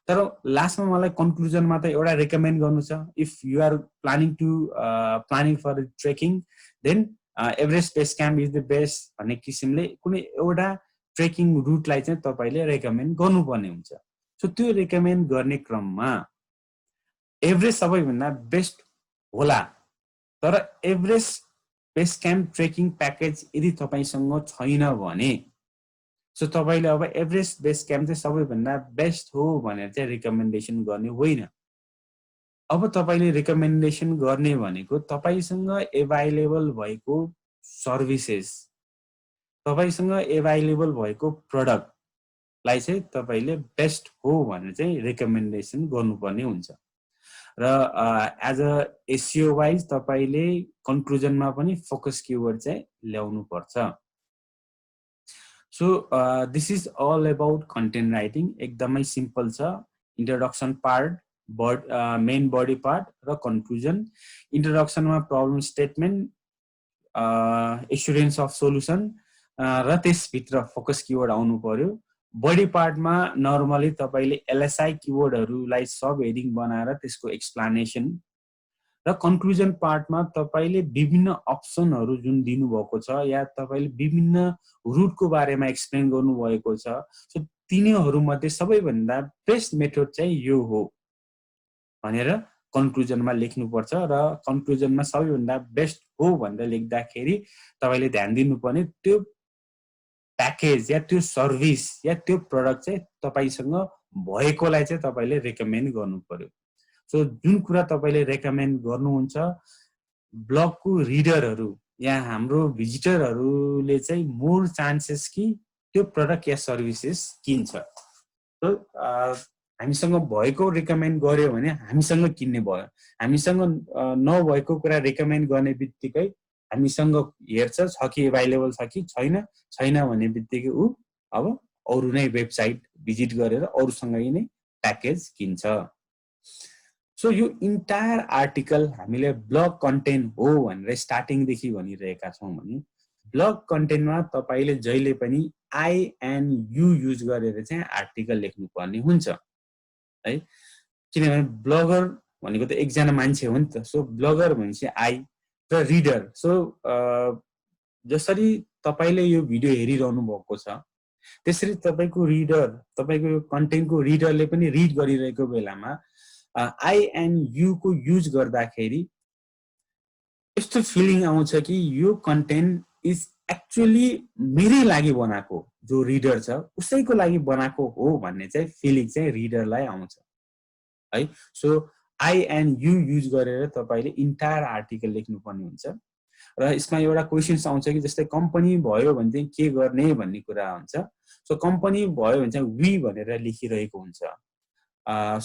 तर लास्टमा मलाई कन्क्लुजनमा त एउटा रेकमेन्ड गर्नु छ, if you are planning for trekking then Everest base camp is the best भन्ने किसिमले कुनै एउटा ट्रेकिङ रुटलाई चाहिँ तपाईँले रेकमेन्ड गर्नुपर्ने हुन्छ। सो त्यो रेकमेन्ड गर्ने क्रममा एभरेस्ट सबैभन्दा बेस्ट होला, तर Everest base camp trekking package यदि तपाईँसँग छैन भने सो तपाईले अब एभरेस्ट बेस क्याम्प चाहिँ सबैभन्दा बेस्ट हो भनेर चाहिँ रिकमेन्डेसन गर्ने होइन। अब तपाईले रिकमेन्डेसन गर्ने भनेको तपाईसँग एभाइलेबल भएको सर्भिसेस, तपाईसँग एभाइलेबल भएको प्रडक्टलाई चाहिँ तपाईले बेस्ट हो भनेर चाहिँ रिकमेन्डेसन गर्नुपर्ने हुन्छ। र एज अ एसइओ वाइज तपाईले कन्क्लुजनमा पनि फोकस किवर्ड चाहिँ ल्याउनु पर्छ। So this is all about content writing. एकदमै सिम्पल छ। Introduction part, main body part र कन्क्लुजन। इन्ट्रोडक्सनमा problem statement, assurance of solution र त्यसभित्र फोकस किवर्ड आउनु पर्यो। बडी पार्टमा नर्मली तपाईले एलएसआई किवर्डहरूलाई सब हेडिङ बनाएर त्यसको एक्सप्लानेसन, र कन्क्लुजन पार्टमा तपाईले विभिन्न अप्सनहरू जुन दिनुभएको छ या तपाईले विभिन्न रुटको बारेमा एक्सप्लेन गर्नुभएको छ, सो तिनीहरूमध्ये सबैभन्दा बेस्ट मेथड चाहिँ यो हो भनेर कन्क्लुजनमा लेख्नुपर्छ। र कन्क्लुजनमा सबैभन्दा बेस्ट हो भनेर लेख्दाखेरि तपाईले ध्यान दिनुपर्ने त्यो प्याकेज या त्यो सर्भिस या त्यो प्रडक्ट चाहिँ तपाईसँग भएकोलाई चाहिँ तपाईले रेकमेन्ड गर्नु पर्यो। सो जुन कुरा तपाईले रेकमेन्ड गर्नुहुन्छ, ब्लगको रिडरहरू या हाम्रो भिजिटरहरूले चाहिँ मोर चान्सेस कि त्यो प्रडक्ट या सर्भिसेस किन्छ। सो हामीसँग भएको रिकमेन्ड गर्यो भने हामीसँग किन्ने भयो। हामीसँग नभएको कुरा रिकमेन्ड गर्ने बित्तिकै हामीसँग हेर्छ छ कि एभाइलेबल छ कि छैन, छैन भन्ने बित्तिकै ऊ अब अरू नै वेबसाइट भिजिट गरेर अरूसँगै नै प्याकेज किन्छ। सो यो इन्टायर आर्टिकल हामीले ब्लग कन्टेन्ट हो भनेर स्टार्टिङदेखि भनिरहेका छौँ भने ब्लग कन्टेन्टमा तपाईले जहिले पनि आई एन्ड यु युज गरेर चाहिँ आर्टिकल लेख्नुपर्ने हुन्छ है। किनभने ब्लगर भनेको त एकजना मान्छे हो नि त। सो ब्लगर भनेपछि आई र रिडर। सो जसरी तपाईले यो भिडियो हेरिरहनु भएको छ त्यसरी तपाईको रिडर, तपाईको यो कन्टेन्टको रिडरले पनि रिड गरिरहेको बेलामा आई एन्ड यु को युज गर्दाखेरि यस्तो फिलिङ आउँछ कि यो कन्टेन्ट इज एक्चुअली मेरै लागि बनाएको, जो रिडर छ उसैको लागि बनाएको हो भन्ने चाहिँ फिलिङ चाहिँ रिडरलाई आउँछ है। So I and you use गरेर तपाईले इन्टायर आर्टिकल लेख्नुपर्ने हुन्छ। र यसमा एउटा क्वेसन्स आउँछ कि जस्तै कम्पनी भयो भने चाहिँ के गर्ने भन्ने कुरा हुन्छ। सो कम्पनी भयो भने चाहिँ वी भनेर लेखिरहेको हुन्छ।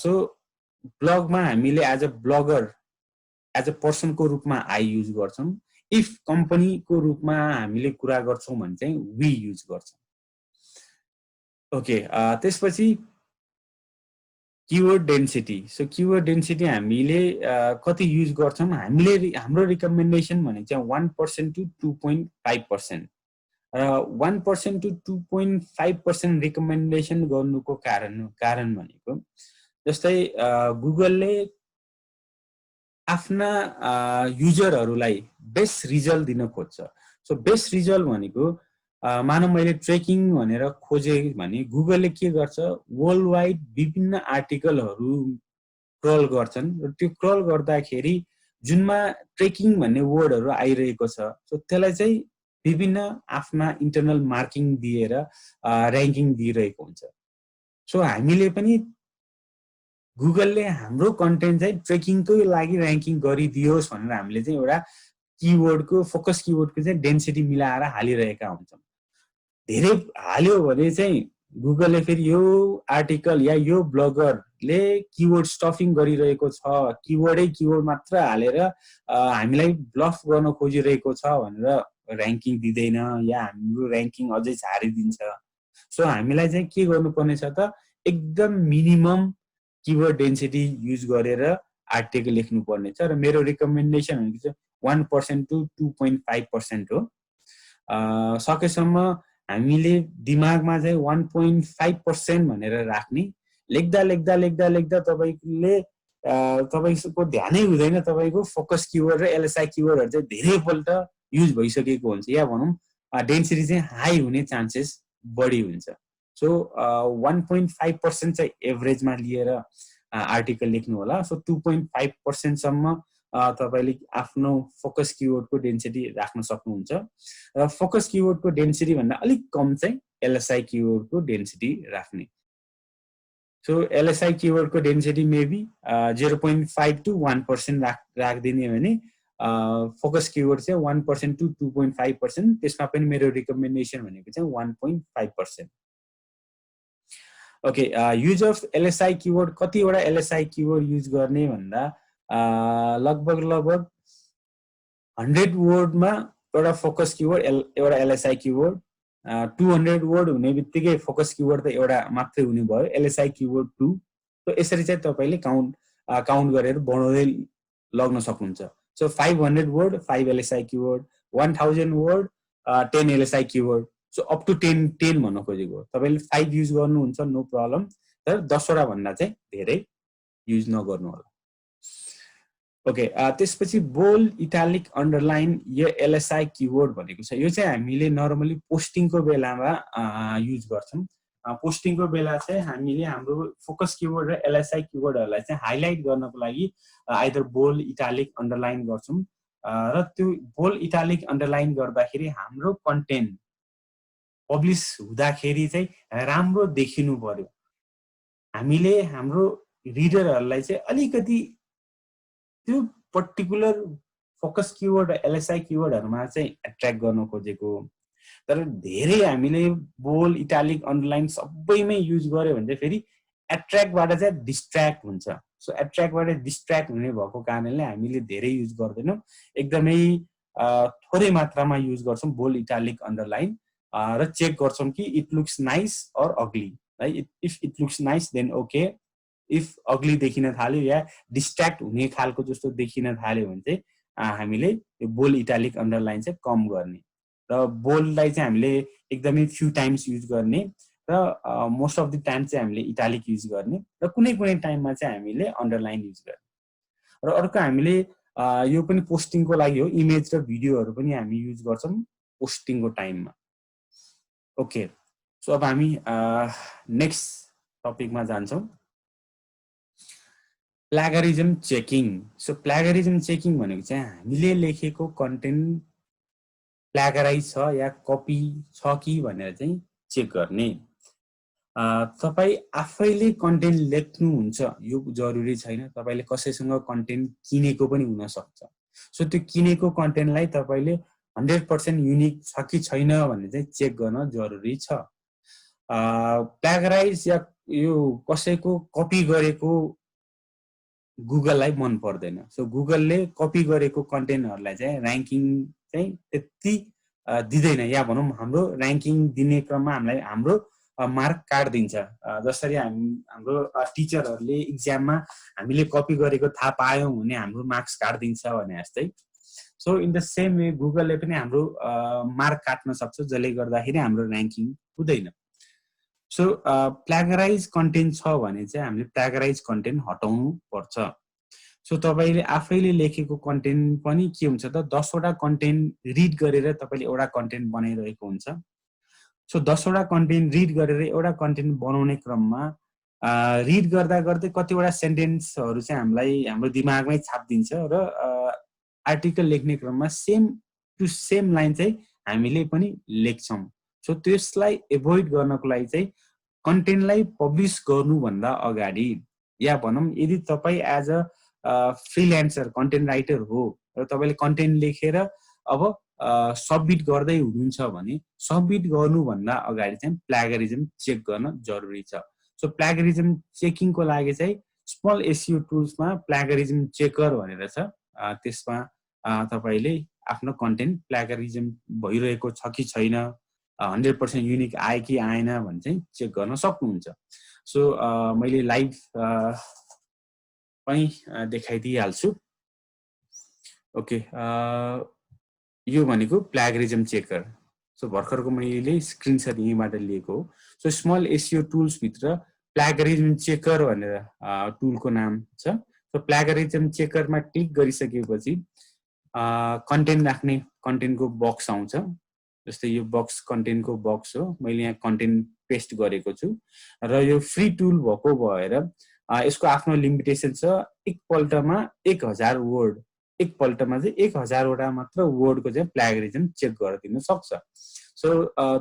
सो ब्लगमा हामीले as a blogger, as a पर्सनको रूपमा आई युज गर्छौँ। इफ कम्पनीको रूपमा हामीले कुरा गर्छौँ भने चाहिँ वी युज गर्छौँ। ओके, त्यसपछि keyword density. So keyword density हामीले कति युज गर्छौँ? हामीले हाम्रो रिकमेन्डेसन भनेको चाहिँ 1% टु 2.5%। र 1% टु 2.5% रिकमेन्डेसन गर्नुको कारण भनेको जस्तै गुगलले आफ्ना युजरहरूलाई बेस्ट रिजल्ट दिन खोज्छ। सो बेस्ट रिजल्ट भनेको मानव मैले ट्रेकिङ भनेर खोजेँ भने गुगलले के गर्छ, वर्ल्ड वाइड विभिन्न आर्टिकलहरू क्रल गर्छन् र त्यो क्रल गर्दाखेरि जुनमा ट्रेकिङ भन्ने वर्डहरू आइरहेको छ, सो त्यसलाई चाहिँ विभिन्न आफ्ना इन्टरनल मार्किङ दिएर र्याङ्किङ दिइरहेको हुन्छ। सो हामीले पनि गुगलले हाम्रो कन्टेन्ट चाहिँ ट्रेकिङकै लागि र्याङ्किङ गरिदियोस् भनेर हामीले चाहिँ एउटा किवर्डको, फोकस किवर्डको चाहिँ डेन्सिटी मिलाएर हालिरहेका हुन्छौँ। धेरै हाल्यो भने चाहिँ गुगलले फेरि यो आर्टिकल या यो ब्लगरले किवर्ड स्टफिङ गरिरहेको छ, किवर्ड मात्र हालेर हामीलाई ब्लफ गर्न खोजिरहेको छ भनेर र्याङ्किङ दिँदैन या हाम्रो र्याङ्किङ अझै झारिदिन्छ। सो हामीलाई चाहिँ के गर्नुपर्ने छ त, एकदम मिनिमम किवर्ड डेन्सिटी युज गरेर आर्टिकल लेख्नुपर्ने छ। र मेरो रिकमेन्डेसन भनेको चाहिँ 1% टु 2.5% हो। सकेसम्म हामीले दिमागमा चाहिँ 1.5% भनेर राख्ने। लेख्दा लेख्दा लेख्दा लेख्दा तपाईँले तपाईँको ध्यानै हुँदैन, तपाईँको फोकस किवर्ड र एलएसआई किवर्डहरू चाहिँ धेरैपल्ट युज भइसकेको हुन्छ, या भनौँ डेन्सिटी चाहिँ हाई हुने चान्सेस बढी हुन्छ। सो 1.5% चाहिँ एभरेजमा लिएर आर्टिकल लेख्नु होला। सो 2.5% सम्म तपाईले आफ्नो फोकस किवर्डको डेन्सिटी राख्न सक्नुहुन्छ। र फोकस किवर्डको डेन्सिटी भन्दा अलिक कम चाहिँ LSI किवर्डको डेन्सिटी राख्ने। सो LSI किवर्डको डेन्सिटी मेबी 0.5 to 1% राखिदिने भने फोकस किवर्ड चाहिँ 1% to 2.5%, त्यसमा पनि मेरो रिकमेन्डेसन भनेको चाहिँ 1.5%। Okay, use of LSI keyword, कतिवटा LSI किवर्ड युज गर्ने भन्दा लगभग 100 वर्डमा एउटा फोकस किवर्ड एउटा LSI किवर्ड, 200 वर्ड हुने बित्तिकै फोकस किवर्ड त एउटा मात्रै हुने भयो, LSI किवर्ड 2। सो यसरी चाहिँ तपाईले काउन्ट गरेर बढाउँदै लग्न सक्नुहुन्छ। So 500 word 5 LSI keyword, 1000 word 10 LSI keyword, so up to 10 भन्न खोजेको। तपाईले 5 युज गर्नुहुन्छ नो प्रब्लम, तर 10 वटा भन्दा चाहिँ धेरै युज नगर्नु होला। ओके, त्यसपछि बोल्ड, इटालिक, अन्डरलाइन, यो LSI किवर्ड भनेको छ। यो चाहिँ हामीले नर्मली पोस्टिङको बेलामा युज गर्छौँ। पोस्टिङको बेला चाहिँ हामीले हाम्रो फोकस किवर्ड र LSI किवर्डहरूलाई चाहिँ हाइलाइट गर्नको लागि आइदर बोल्ड, इटालिक, अन्डरलाइन गर्छौँ। र त्यो बोल्ड, इटालिक, अन्डरलाइन गर्दाखेरि हाम्रो कन्टेन्ट पब्लिस हुँदाखेरि चाहिँ राम्रो देखिनु पर्यो। हामीले हाम्रो रिडरहरूलाई चाहिँ अलिकति त्यो पर्टिकुलर फोकस किवर्ड र LSI किवर्डहरुमा चाहिँ एट्र्याक्ट गर्न खोजेको। तर धेरै हामीले बोल्ड, इटालिक, अन्डरलाइन सबैमै युज गर्यो भने चाहिँ फेरि एट्र्याक्टबाट चाहिँ डिस्ट्र्याक्ट हुन्छ। सो एट्र्याक्टबाट डिस्ट्र्याक्ट हुने भएको कारणले हामीले धेरै युज गर्दैनौँ, एकदमै थोरै मात्रामा युज गर्छौँ बोल्ड, इटालिक, अन्डरलाइन, र चेक गर्छौँ कि it looks nice or ugly है। If it looks nice then okay, if ugly देखिन थाल्यो या डिस्ट्र्याक्ट हुने खालको जस्तो देखिन थाल्यो भने चाहिँ हामीले यो बोल्ड, इटालिक, अन्डरलाइन चाहिँ कम गर्ने, र बोल्डलाई चाहिँ हामीले एकदमै फ्यु टाइम्स युज गर्ने, र मोस्ट अफ द टाइम चाहिँ हामीले इटालिक युज गर्ने, र कुनै कुनै टाइममा चाहिँ हामीले अन्डरलाइन युज गर्ने। र अर्को हामीले यो पनि पोस्टिङको लागि हो, इमेज र भिडियोहरू पनि हामी युज गर्छौँ पोस्टिङको टाइममा। ओके, सो अब हामी नेक्स्ट टपिकमा जान्छौँ, प्लागरिजम चेकिङ। सो प्लागरिजम चेकिङ भनेको चाहिँ हामीले लेखेको कन्टेन्ट प्लागराइज छ या कपी छ कि भनेर चाहिँ चेक गर्ने। तपाईँ आफैले कन्टेन्ट लेख्नुहुन्छ यो जरुरी छैन, तपाईले कसैसँग कन्टेन्ट किनेको पनि हुनसक्छ। सो त्यो किनेको कन्टेन्टलाई तपाईले 100% युनिक छ कि छैन भन्ने चाहिँ चेक गर्न जरुरी छ। प्लागराइज या यो कसैको कपी गरेको गुगललाई मन पर्दैन। सो गुगलले कपी गरेको कन्टेन्टहरूलाई चाहिँ र्याङ्किङ चाहिँ त्यति दिँदैन, या भनौँ हाम्रो र्याङ्किङ दिने क्रममा हामीलाई हाम्रो मार्क काट्दिन्छ। जसरी हाम्रो टिचरहरूले इक्जाममा हामीले कपी गरेको थाहा पायौँ भने हाम्रो मार्क्स काट्दिन्छ भने जस्तै। So in the same way गुगलले पनि हाम्रो मार्क काट्न सक्छ, जसले गर्दाखेरि हाम्रो र्याङ्किङ हुँदैन। सो प्लागराइज कन्टेन्ट छ भने चाहिँ हामीले प्लागराइज कन्टेन्ट हटाउनु पर्छ। सो तपाईले आफैले लेखेको कन्टेन्ट पनि के हुन्छ त, 10 वटा कन्टेन्ट रिड गरेर तपाईले एउटा कन्टेन्ट बनाइरहेको हुन्छ। सो 10 वटा कन्टेन्ट रिड गरेर एउटा कन्टेन्ट बनाउने क्रममा रिड गर्दा गर्दै कतिवटा सेन्टेन्सहरू चाहिँ हामीलाई हाम्रो दिमागमै छापिदिन्छ, र आर्टिकल लेख्ने क्रममा सेम टु सेम लाइन चाहिँ हामीले पनि लेख्छौँ। सो त्यसलाई एभोइड गर्नको लागि चाहिँ कन्टेन्टलाई पब्लिस गर्नुभन्दा अगाडि, या भनौँ यदि तपाईँ as a freelancer content writer हो र तपाईँले कन्टेन्ट लेखेर अब सबमिट गर्दै हुनुहुन्छ भने सबमिट गर्नुभन्दा अगाडि चाहिँ प्लागरिजम चेक गर्न जरुरी छ। सो प्लागरिजम चेकिङको लागि चाहिँ स्मल एसइओ टुल्समा प्लागरिजम चेकर भनेर छ, त्यसमा तपाईले आफ्नो कन्टेन्ट प्लागरिजम भइरहेको छ कि छैन, 100% युनिक आयो कि आएन भने चाहिँ चेक गर्न सक्नुहुन्छ। सो मैले लाइभ पनि देखाइदिइहाल्छु। ओके, यो भनेको प्लागरिजम चेकर। सो भर्खरको मैले स्क्रिनसट यहीँबाट लिएको हो। सो स्मल एसइओ टुल्स भित्र प्लागरिजम चेकर भनेर टुलको नाम छ। सो प्लागरिजम चेकरमा क्लिक गरिसकेपछि कन्टेन्ट राख्ने कन्टेन्टको बक्स आउँछ। जस्तै यो बक्स कन्टेन्टको बक्स हो, मैले यहाँ कन्टेन्ट पेस्ट गरेको छु, र यो फ्री टुल भएको भएर यसको आफ्नो लिमिटेसन छ, एकपल्टमा 1000 वर्ड एकपल्टमा चाहिँ 1000 वटा मात्र वर्डको चाहिँ प्लेगरिजम चेक गरिदिन सक्छ। सो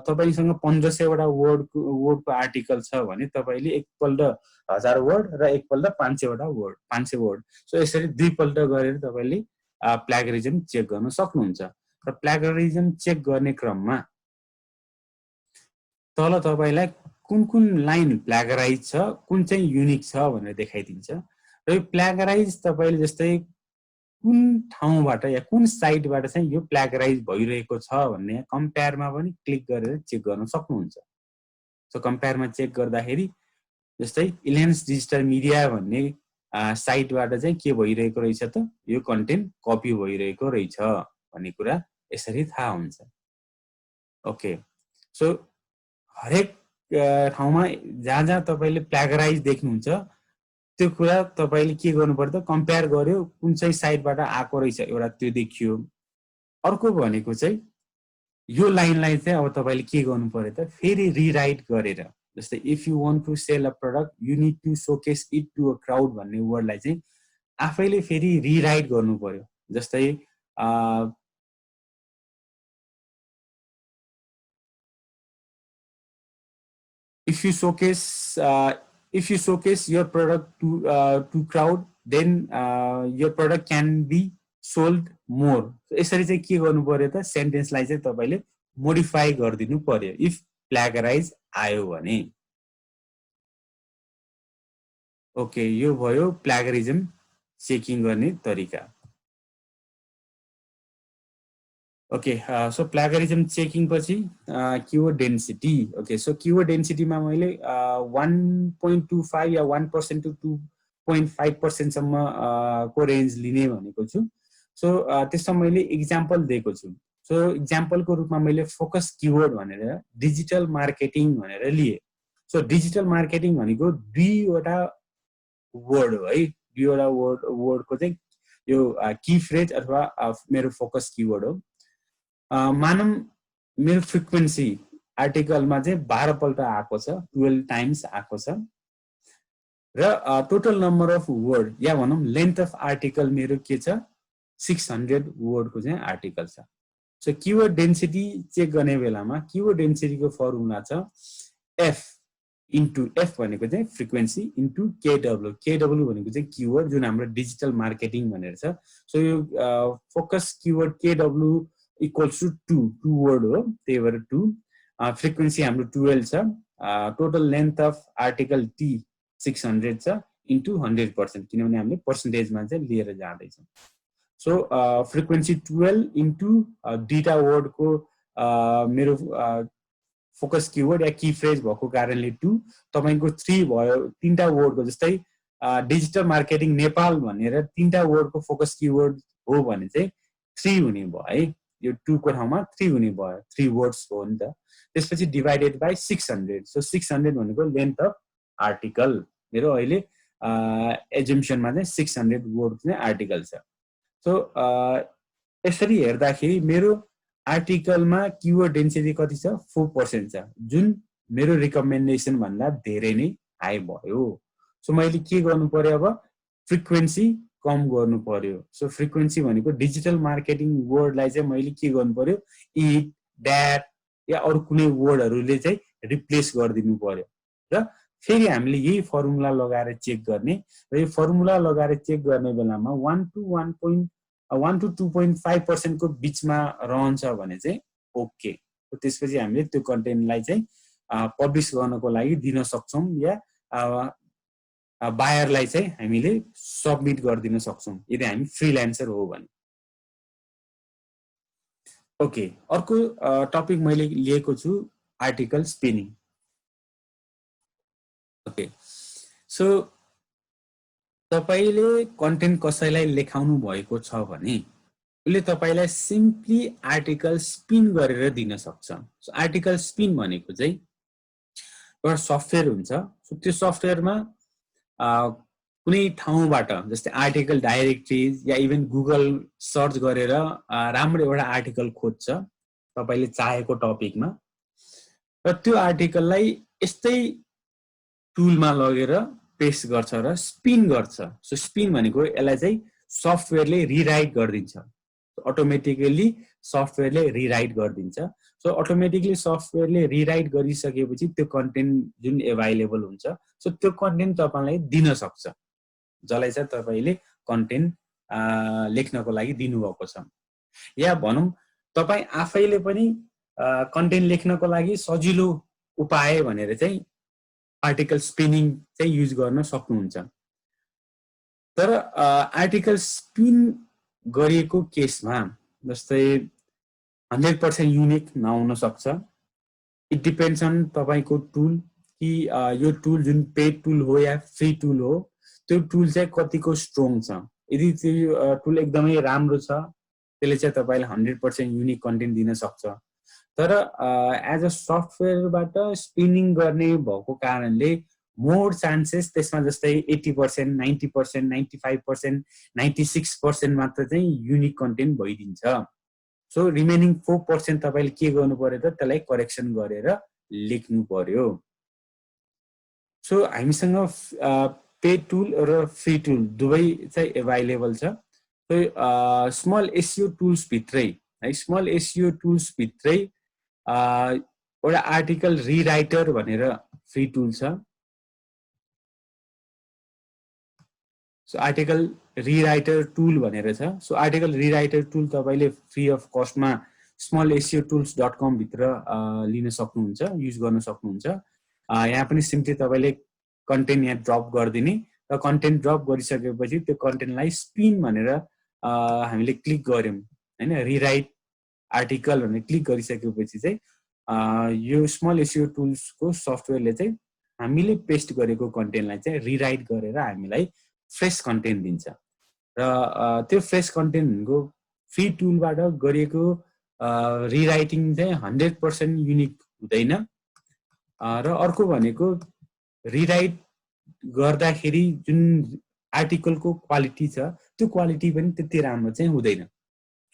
तपाईसँग 1500 वटा वर्डको आर्टिकल छ भने तपाईले एकपल्ट 1000 वर्ड र एकपल्ट 500 वटा वर्ड 500 वर्ड, सो यसरी दुईपल्ट गरेर तपाईले प्लेगरिजम चेक गर्न सक्नुहुन्छ। र प्लेगरिजम चेक गर्ने क्रममा तल तपाईलाई कुन कुन लाइन प्लेगराइज छ, कुन चाहिँ युनिक छ भनेर देखाइदिन्छ। र यो प्लेगराइज तपाईले जस्तै कुन ठाउँबाट या कुन साइटबाट चाहिँ यो प्लेगराइज भइरहेको छ भन्ने कम्पेयरमा पनि क्लिक गरेर चेक गर्न सक्नुहुन्छ। सो कम्पेयरमा चेक गर्दाखेरि जस्तै इलेन्स डिजिटल मिडिया भन्ने साइटबाट चाहिँ के भइरहेको रहेछ त, यो कन्टेन्ट कपी भइरहेको रहेछ भन्ने कुरा यसरी थाहा हुन्छ। ओके, सो हरेक ठाउँमा जहाँ जहाँ तपाईले प्लेगराइज देख्नुहुन्छ त्यो कुरा तपाईले के गर्नु पर्छ, कम्पेयर गर्यो कुन चाहिँ साइटबाट आएको रहेछ एउटा त्यो देखियो। अर्को भनेको चाहिँ यो लाइनलाई चाहिँ अब तपाईले के गर्नु पर्यो त, फेरि रिराइट गरेर, जस्तै if you want to sell a product you need to showcase it to a crowd भन्ने वर्डलाई चाहिँ आफैले फेरि रिराइट गर्नु पर्यो। जस्तै if you showcase your product to crowd then your product can be sold more। यसरी चाहिँ के गर्नु पर्यो त, सेन्टेन्सलाई चाहिँ तपाईले मोडिफाई गरिदिनु पर्यो इफ प्लेगराइज आयो भने। ओके, यो भयो प्लेगरिजम चेकिङ गर्ने तरिका। ओके, सो प्लेगरिजम चेकिङ पछि keyword density. Okay, so keyword डेन्सिटीमा मैले 1.25 या 1% टु 2.5% सम्म को रेन्ज लिने भनेको छु। सो त्यसमा मैले इक्जाम्पल दिएको छु। सो इक्जाम्पलको रूपमा मैले फोकस कीवर्ड भनेर डिजिटल मार्केटिङ भनेर लिए। सो डिजिटल मार्केटिङ भनेको दुईवटा वर्ड हो है, दुईवटा वर्डको चाहिँ यो की फ्रेज अथवा मेरो फोकस कीवर्ड हो। मानौं मेरो फ्रिक्वेन्सी आर्टिकलमा चाहिँ 12 पल्ट आएको छ, 12 टाइम्स आएको छ र टोटल नम्बर अफ वर्ड या भनौं लेन्थ अफ आर्टिकल मेरो के छ 600 वर्डको चाहिँ आर्टिकल छ। सो कीवर्ड डेन्सिटी चेक गर्ने बेलामा कीवर्ड डेन्सिटीको फर्मुला छ एफ इन्टु एफ भनेको चाहिँ फ्रिक्वेन्सी इन्टु केडब्ल्यू। केडब्ल्यू भनेको चाहिँ कीवर्ड जुन हाम्रो डिजिटल मार्केटिङ भनेर छ। सो यो focus keyword KW equals to 2 word हो, त्यही भएर 2। फ्रिक्वेन्सी हाम्रो 12 छ, टोटल लेन्थ अफ आर्टिकल टी 600 छ इन्टु 100%, किनभने हामीले पर्सेन्टेजमा चाहिँ लिएर जाँदैछौँ। सो फ्रिक्वेन्सी 12 इन्टु दुईटा वर्डको मेरो फोकस कीवर्ड या की फ्रेज भएको कारणले 2, तपाईको 3 भयो, तीनटा वर्डको जस्तै डिजिटल मार्केटिङ नेपाल भनेर तीनटा वर्डको फोकस कीवर्ड हो भने चाहिँ 3 हुने भयो है, यो 2 को ठाउँमा 3 हुने भयो, 3 वर्ड्स हो नि त। त्यसपछि डिभाइडेड बाइ 600। सो 600 भनेको लेन्थ अफ आर्टिकल मेरो अहिले एजम्पसनमा चाहिँ 600 वर्ड चाहिँ आर्टिकल छ। सो यसरी हेर्दाखेरि मेरो आर्टिकलमा कीवर्ड डेन्सिटी कति छ 4% छ, जुन मेरो रिकमेन्डेसन भन्दा धेरै नै हाई भयो। सो मैले के गर्नु पर्यो, अब फ्रिक्वेन्सी कम गर्नु पर्यो। सो फ्रिक्वेन्सी भनेको डिजिटल मार्केटिङ वर्डलाई चाहिँ मैले के गर्नु पर्यो, इट, ड्याट या अरू कुनै वर्डहरूले चाहिँ रिप्लेस गरिदिनु पर्यो। र फेरि हामीले यही फर्मुला लगाएर चेक गर्ने, र यो फर्मुला लगाएर चेक गर्ने बेलामा 1 to 2.5% को बिचमा रहन्छ भने चाहिँ ओके। त्यसपछि हामीले त्यो कन्टेन्टलाई चाहिँ पब्लिस गर्नको लागि दिन सक्छौं या बायरलाई चाहिँ हामीले सबमिट गरिदिन सक्छौं यदि हामी फ्रीलान्सर हो भने। ओके, अर्को टपिक मैले लिएको छु आर्टिकल स्पिनिङ। ओके, सो तपाईले कन्टेन्ट कसैलाई लेखाउनु भएको छ भने उसले तपाईलाई सिम्पली आर्टिकल स्पिन गरेर दिन सक्छ। सो आर्टिकल स्पिन भनेको चाहिँ एउटा सफ्टवेयर हुन्छ। सो त्यो सफ्टवेयरमा कुनै ठाउँबाट जस्तै आर्टिकल डाइरेक्टरिज या इभन गुगल सर्च गरेर राम्रो एउटा आर्टिकल खोज्छ तपाईले चाहेको टपिकमा, र त्यो आर्टिकललाई यस्तै टुलमा लगेर पेस्ट गर्छ र स्पिन गर्छ। सो स्पिन भनेको यसलाई चाहिँ सफ्टवेयरले रिराइट गरिदिन्छ अटोमेटिकली सफ्टवेयरले रिराइट गरिदिन्छ सो अटोमेटिकली सफ्टवेयरले रिराइट गरिसकेपछि त्यो कन्टेन्ट जुन एभाइलेबल हुन्छ सो त्यो कन्टेन्ट तपाईलाई दिन सक्छ जसलाई चाहिँ तपाईले कन्टेन्ट लेख्नको लागि दिनुभएको छ या भनौं तपाई आफैले पनि कन्टेन्ट लेख्नको लागि सजिलो उपाय भनेर चाहिँ आर्टिकल स्पिनिङ चाहिँ युज गर्न सक्नुहुन्छ तर आर्टिकल स्पिन गरिएको केसमा जस्तै 100% युनिक नहुन सक्छ इट डिपेन्ड्स अन तपाईको टुल कि यो टुल जुन पेड टुल हो या फ्री टुल हो त्यो टुल चाहिँ कतिको स्ट्रङ छ यदि त्यो टुल एकदमै राम्रो छ त्यसले चाहिँ तपाईलाई 100% युनिक कन्टेन्ट दिन सक्छ तर एज अ सफ्टवेयरबाट स्पिनिङ गर्ने भएको कारणले मोर चान्सेस त्यसमा जस्तै 80%, 90%, 95%, 96% मात्र चाहिँ युनिक कन्टेन्ट भइदिन्छ सो रिमेनिङ 4% तपाईले के गर्नु पर्यो त त्यसलाई करेक्सन गरेर लेख्नु पर्यो सो हामीसँग पेड टुल र फ्री टुल दुवै चाहिँ अवेलेबल छ सो स्मल एसइओ टुल्स भित्रै है स्मल एसइओ टुल्स भित्रै एउटा आर्टिकल रिराइटर भनेर फ्री टुल छ सो आर्टिकल रिराइटर टुल भनेर छ सो आर्टिकल रिराइटर टुल तपाईले फ्री अफ कस्टमा smalseotools.com भित्र लिन सक्नुहुन्छ युज गर्न सक्नुहुन्छ यहाँ पनि सिम्पली तपाईले कन्टेन्ट यहाँ ड्रप गरिदिने र कन्टेन्ट ड्रप गरिसकेपछि त्यो कन्टेन्टलाई स्पिन भनेर हामीले क्लिक गर्यौं हैन रिराइट आर्टिकल भनेर क्लिक गरिसकेपछि चाहिँ यो स्मल एसइओ टुल्सको सफ्टवेयरले चाहिँ हामीले पेस्ट गरेको कन्टेन्टलाई चाहिँ रिराइट गरेर हामीलाई फ्रेश कन्टेन्ट दिन्छ र त्यो फ्रेश कन्टेन्टको फ्री टुलबाट गरिएको रिराइटिङ चाहिँ 100% युनिक हुँदैन र अर्को भनेको रिराइट गर्दाखेरि जुन आर्टिकलको क्वालिटी छ त्यो क्वालिटी पनि त्यति राम्रो चाहिँ हुँदैन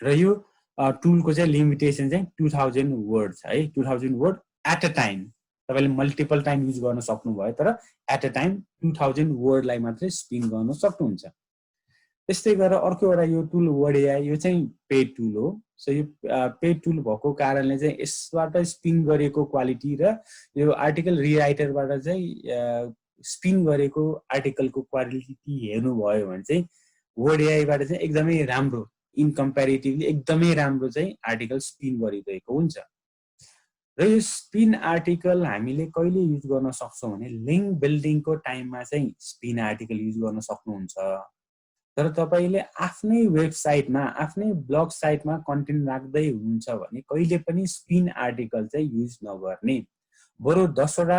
र यो टुलको चाहिँ लिमिटेसन चाहिँ 2000 वर्ड्स है 2000 वर्ड एट अ टाइम तपाईले मल्टिपल टाइम युज गर्न सक्नुभयो तर एट अ टाइम 2000 वर्डलाई मात्रै स्पिन गर्न सक्नुहुन्छ त्यस्तै गरेर अर्को एउटा यो टुल वर्ड एआई यो चाहिँ पेड टुल हो सो यो पेड टुल भएको कारणले चाहिँ यसबाट स्पिन गरेको क्वालिटी र यो आर्टिकल रिराइटरबाट चाहिँ स्पिन गरेको आर्टिकलको क्वालिटी हेर्नु भयो भने चाहिँ वर्ड एआईबाट चाहिँ एकदमै राम्रो इन कम्प्यारेटिभली एकदमै राम्रो चाहिँ आर्टिकल स्पिन गरिरहेको हुन्छ र यो स्पिन आर्टिकल हामीले कहिले युज गर्न सक्छौं भने लिंक बिल्डिङको टाइममा चाहिँ स्पिन आर्टिकल युज गर्न सक्नुहुन्छ तर तपाईले आफ्नै वेबसाइटमा आफ्नै ब्लग साइटमा कन्टेन्ट राख्दै हुनुहुन्छ भने कहिले पनि स्पिन आर्टिकल चाहिँ युज नगर्ने बरु 10 वटा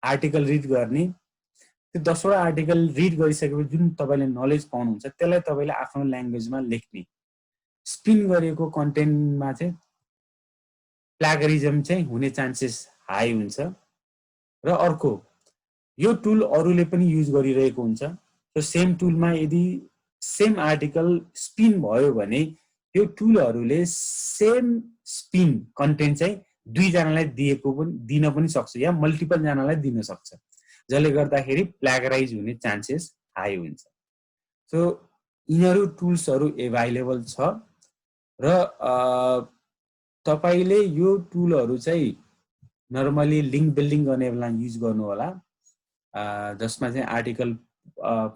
आर्टिकल रिड गर्ने त्यो 10 वटा आर्टिकल रिड गरिसकेपछि जुन तपाईले नलेज पाउनुहुन्छ त्यसलाई तपाईले आफ्नो ल्याङ्ग्वेजमा लेख्ने स्पिन गरेको कन्टेन्टमा चाहिँ प्ल्यागरिजम चाहिँ हुने चान्सेस हाई हुन्छ र अर्को यो टुल अरूले पनि युज गरिरहेको हुन्छ सो सेम टुलमा यदि सेम आर्टिकल स्पिन भयो भने यो टुलहरुले सेम स्पिन कन्टेन्ट चाहिँ दुई जनालाई दिन पनि सक्छ या मल्टिपल जनालाई दिन सक्छ जसले गर्दाखेरि प्ल्यागराइज हुने चान्सेस हाई हुन्छ सो यिनीहरु टुल्सहरु अवेलेबल छ र तपाईले यो टुलहरु चाहिँ नर्मली लिंक बिल्डिङ गर्ने बेला युज गर्नु होला जसमा चाहिँ आर्टिकल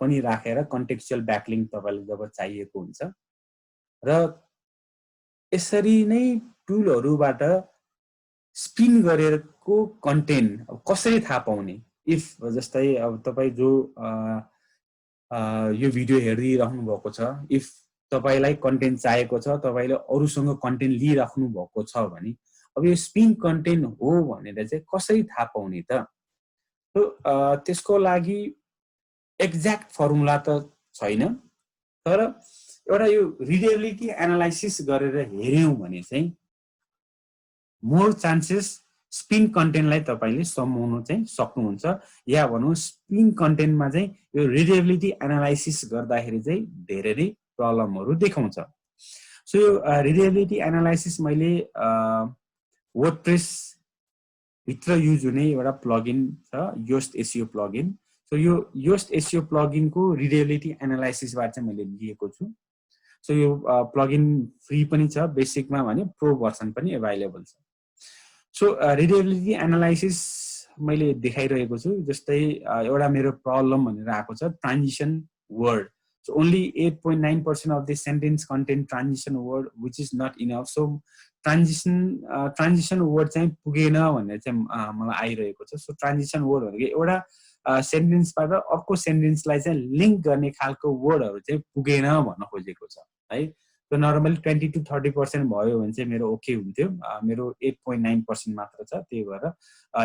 पनि राखेर कन्टेक्स्चुअल ब्याकलिंक तपाईलाई जब चाहिएको हुन्छ र यसरी नै टुलहरुबाट स्पिन गरेको कन्टेन्ट कसरी थाहा पाउने इफ जस्तै अब तपाई जो यो भिडियो हेरिरहनु भएको छ इफ तपाईलाई कन्टेन्ट चाहिएको छ तपाईले अरूसँग कन्टेन्ट लिइराख्नु भएको छ भने अब यो स्पिन कन्टेन्ट हो भनेर चाहिँ कसरी थाहा पाउने त त्यसको लागि एक्ज्याक्ट फर्मुला त छैन तर एउटा यो रिडेबिलिटी एनालाइसिस गरेर हेर्यौं भने चाहिँ मोर चान्सेस स्पिन कन्टेन्टलाई तपाईले सम्झाउन चाहिँ सक्नुहुन्छ या भनौं स्पिन कन्टेन्टमा चाहिँ यो रिडेबिलिटी एनालाइसिस गर्दाखेरि चाहिँ धेरै नै प्रब्लमहरु देखाउँछ सो यो रिडेबिलिटी एनालाइसिस मैले वर्डप्रेस भित्र युज हुने एउटा प्लगइन छ योस्ट एसइओ प्लगइन सो यो योस्ट एसइओ प्लगइनको रिडेबिलिटी एनालाइसिसबाट चाहिँ मैले लिएको छु। सो यो प्लगइन फ्री पनि छ, बेसिकमा भने प्रो भर्सन पनि एभाइलेबल छ। सो रिडेबिलिटी एनालाइसिस मैले देखाइरहेको छु। जस्तै एउटा मेरो प्रब्लम भनेर आएको छ transition word. So only 8.9% of the sentence contain transition word, which is not enough. So transition word चाहिँ पुगेन भनेर चाहिँ मलाई आइरहेको छ। सो ट्रान्जिसन वर्ड भनेको एउटा सेन्टेन्सबाट अर्को सेन्टेन्सलाई चाहिँ लिङ्क गर्ने खालको वर्डहरू चाहिँ पुगेन भन्न खोजेको छ है। सो नर्मली 20 to 30% भयो भने चाहिँ मेरो ओके हुन्थ्यो। मेरो 8.9% मात्र छ, त्यही भएर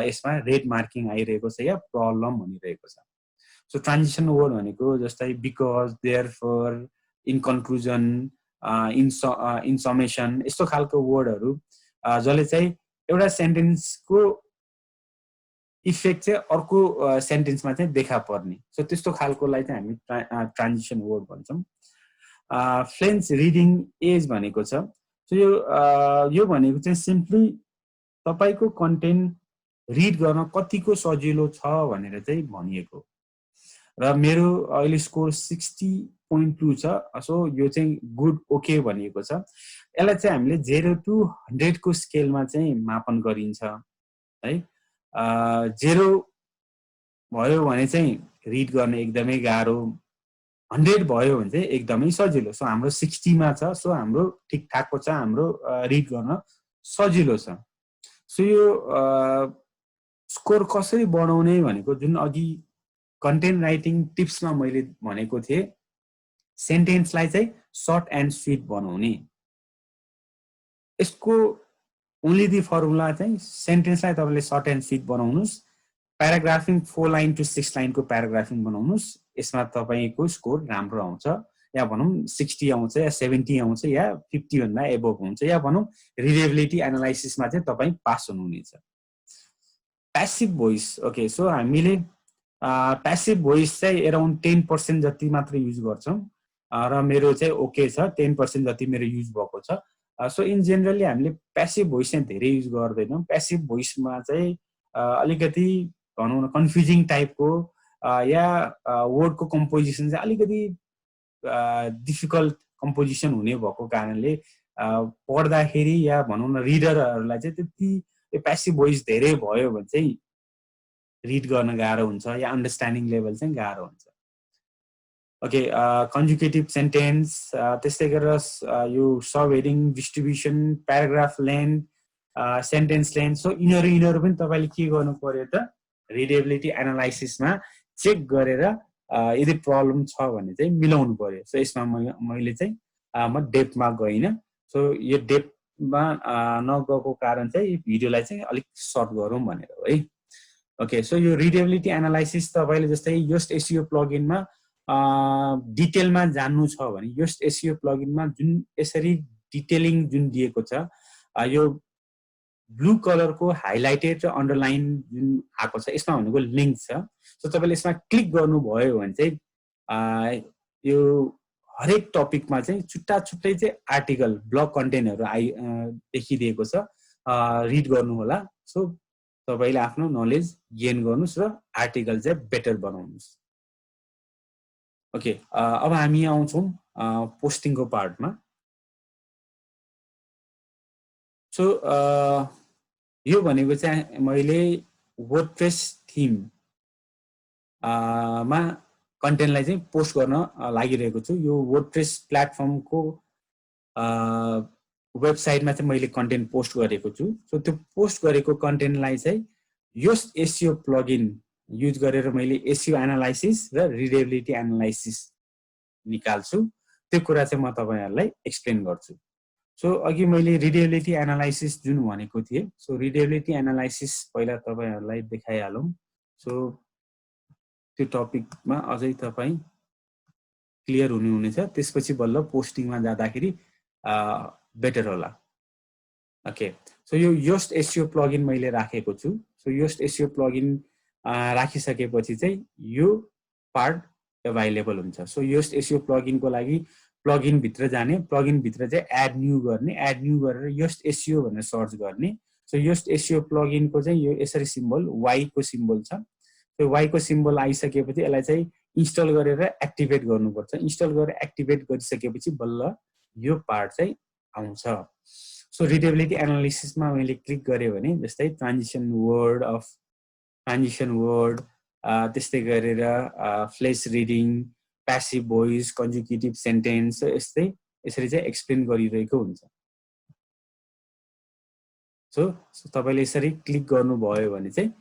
यसमा रेड मार्किङ आइरहेको छ या प्रब्लम भनिरहेको छ। सो ट्रान्जिसन वर्ड भनेको जस्तै because, therefore, in conclusion, in summation, यस्तो खालको वर्डहरू जसले चाहिँ एउटा सेन्टेन्सको इफेक्ट चाहिँ अर्को सेन्टेन्समा चाहिँ देखा पर्ने। सो त्यस्तो खालकोलाई चाहिँ हामी ट्रान्जिसन वर्ड भन्छौँ। फ्रेन्च रिडिङ एज भनेको छ। सो यो भनेको चाहिँ सिम्पली तपाईँको कन्टेन्ट रिड गर्न कतिको सजिलो छ भनेर चाहिँ भनिएको। र मेरो अहिले स्कोर 60.2 छ। सो यो चाहिँ गुड ओके भनिएको छ। यसलाई चाहिँ हामीले 0 to 100 को स्केलमा चाहिँ मापन गरिन्छ है। 0 भयो भने चाहिँ रिड गर्न एकदमै गाह्रो, 100 भयो भने चाहिँ एकदमै सजिलो। सो हाम्रो 60 मा छ। सो हाम्रो ठिकठाकको छ, हाम्रो रिड गर्न सजिलो छ। सो यो स्कोर कसरी बढाउने भनेको जुन अघि कन्टेन्ट राइटिङ टिप्समा मैले भनेको थिएँ, सेन्टेन्सलाई चाहिँ सर्ट एन्ड स्विट बनाउने। यसको ओन्ली दि फर्मुला चाहिँ सेन्टेन्सलाई तपाईँले सर्ट एन्ड स्विट बनाउनुहोस्, प्याराग्राफिङ 4 लाइन टु 6 लाइनको प्याराग्राफिङ बनाउनुहोस्। यसमा तपाईँको स्कोर राम्रो आउँछ, या भनौँ 60 आउँछ, या 70 आउँछ, या 50 भन्दा एबोभ हुन्छ, या भनौँ रिडेबिलिटी एनालाइसिसमा चाहिँ तपाईँ पास हुनुहुनेछ। Passive voice, okay. सो हामीले प्यासिभ भोइस चाहिँ एराउन्ड 10% जति मात्र युज गर्छौँ र मेरो चाहिँ ओके छ, 10% जति मेरो युज भएको छ। सो इन जेनरली हामीले प्यासिभ भोइस चाहिँ धेरै युज गर्दैनौँ। प्यासिभ भोइसमा चाहिँ अलिकति भनौँ न कन्फ्युजिङ टाइपको या वर्डको कम्पोजिसन चाहिँ अलिकति डिफिकल्ट कम्पोजिसन हुने भएको कारणले पढ्दाखेरि या भनौँ न रिडरहरूलाई चाहिँ त्यति प्यासिभ भोइस धेरै भयो भने चाहिँ रिड गर्न गाह्रो हुन्छ या अन्डरस्ट्यान्डिङ लेभल चाहिँ गाह्रो हुन्छ। ओके, कन्जुगेटिभ सेन्टेन्स, त्यस्तै गरेर यो sub heading, distribution, paragraph length, sentence length. So यिनीहरू पनि तपाईँले के गर्नु पर्यो त रिडेबिलिटी एनालाइसिसमा चेक गरेर यदि प्रब्लम छ भने चाहिँ मिलाउनु पर्यो। सो यसमा मैले चाहिँ म डेप्थमा गइनँ। सो यो डेप्थमा नगएको कारण चाहिँ भिडियोलाई चाहिँ अलिक सर्ट गरौँ भनेर हो है। ओके, सो यो रिडेबिलिटी एनालाइसिस तपाईँले जस्तै योस्ट एसइओ प्लगइनमा डिटेलमा जान्नु छ भने योस्ट एसइओ प्लगइनमा जुन यसरी डिटेलिङ जुन दिएको छ, यो ब्लू कलरको हाइलाइटेड र अन्डरलाइन जुन आएको छ यसमा भनेको लिङ्क छ। सो तपाईँले यसमा क्लिक गर्नुभयो भने चाहिँ यो हरेक टपिकमा चाहिँ छुट्टा छुट्टै चाहिँ आर्टिकल, ब्लग कन्टेन्टहरू देखिदिएको छ, रिड गर्नु होला। सो तपाईँले आफ्नो नलेज गेन गर्नुहोस् र आर्टिकल चाहिँ बेटर बनाउनुहोस्। ओके, अब हामी आउँछौँ पोस्टिङको पार्टमा। सो यो भनेको चाहिँ मैले वर्डप्रेस थीम मा कन्टेन्टलाई चाहिँ पोस्ट गर्न लागिरहेको छु। यो वर्डप्रेस प्लेटफर्मको वेबसाइटमा चाहिँ मैले कन्टेन्ट पोस्ट गरेको छु। सो त्यो पोस्ट गरेको कन्टेन्टलाई चाहिँ योस्ट एसइओ प्लगइन युज गरेर मैले एसइओ एनालाइसिस र रिडेबिलिटी एनालाइसिस निकाल्छु। त्यो कुरा चाहिँ म तपाईँहरूलाई एक्सप्लेन गर्छु। सो अघि मैले रिडेबिलिटी एनालाइसिस जुन भनेको थिएँ, सो रिडेबिलिटी एनालाइसिस पहिला तपाईँहरूलाई देखाइहालौँ। सो त्यो टपिकमा अझै तपाईँ क्लियर हुनुहुनेछ, त्यसपछि बल्ल पोस्टिङमा जाँदाखेरि बेटर होला। ओके, सो यो योस्ट एसइओ प्लगइन मैले राखेको छु। सो योस्ट एसइओ प्लगइन राखिसकेपछि चाहिँ यो पार्ट एभाइलेबल हुन्छ। सो योस्ट एसइओ प्लगइनको लागि प्लगइन भित्र जाने, प्लगइन भित्र चाहिँ एड न्यू गर्ने, एड न्यू गरेर योस्ट एसइओ भनेर सर्च गर्ने। सो योस्ट एसइओ प्लगइनको चाहिँ यो यसरी सिम्बल वाई को सिम्बल छ। त्यो y को सिम्बल आइसकेपछि यसलाई चाहिँ इन्स्टल गरेर एक्टिभेट गर्नुपर्छ। इन्स्टल गरेर एक्टिभेट गरिसकेपछि बल्ल यो पार्ट चाहिँ आउँछ। सो रिडेबिलिटी एनालिसिसमा मैले क्लिक गरेँ भने जस्तै ट्रान्जिसन वर्ड त्यस्तै गरेर Flesch reading, passive voice, conjugative sentence यसरी चाहिँ एक्सप्लेन गरिरहेको हुन्छ। सो तपाईले यसरी क्लिक गर्नुभयो भने चाहिँ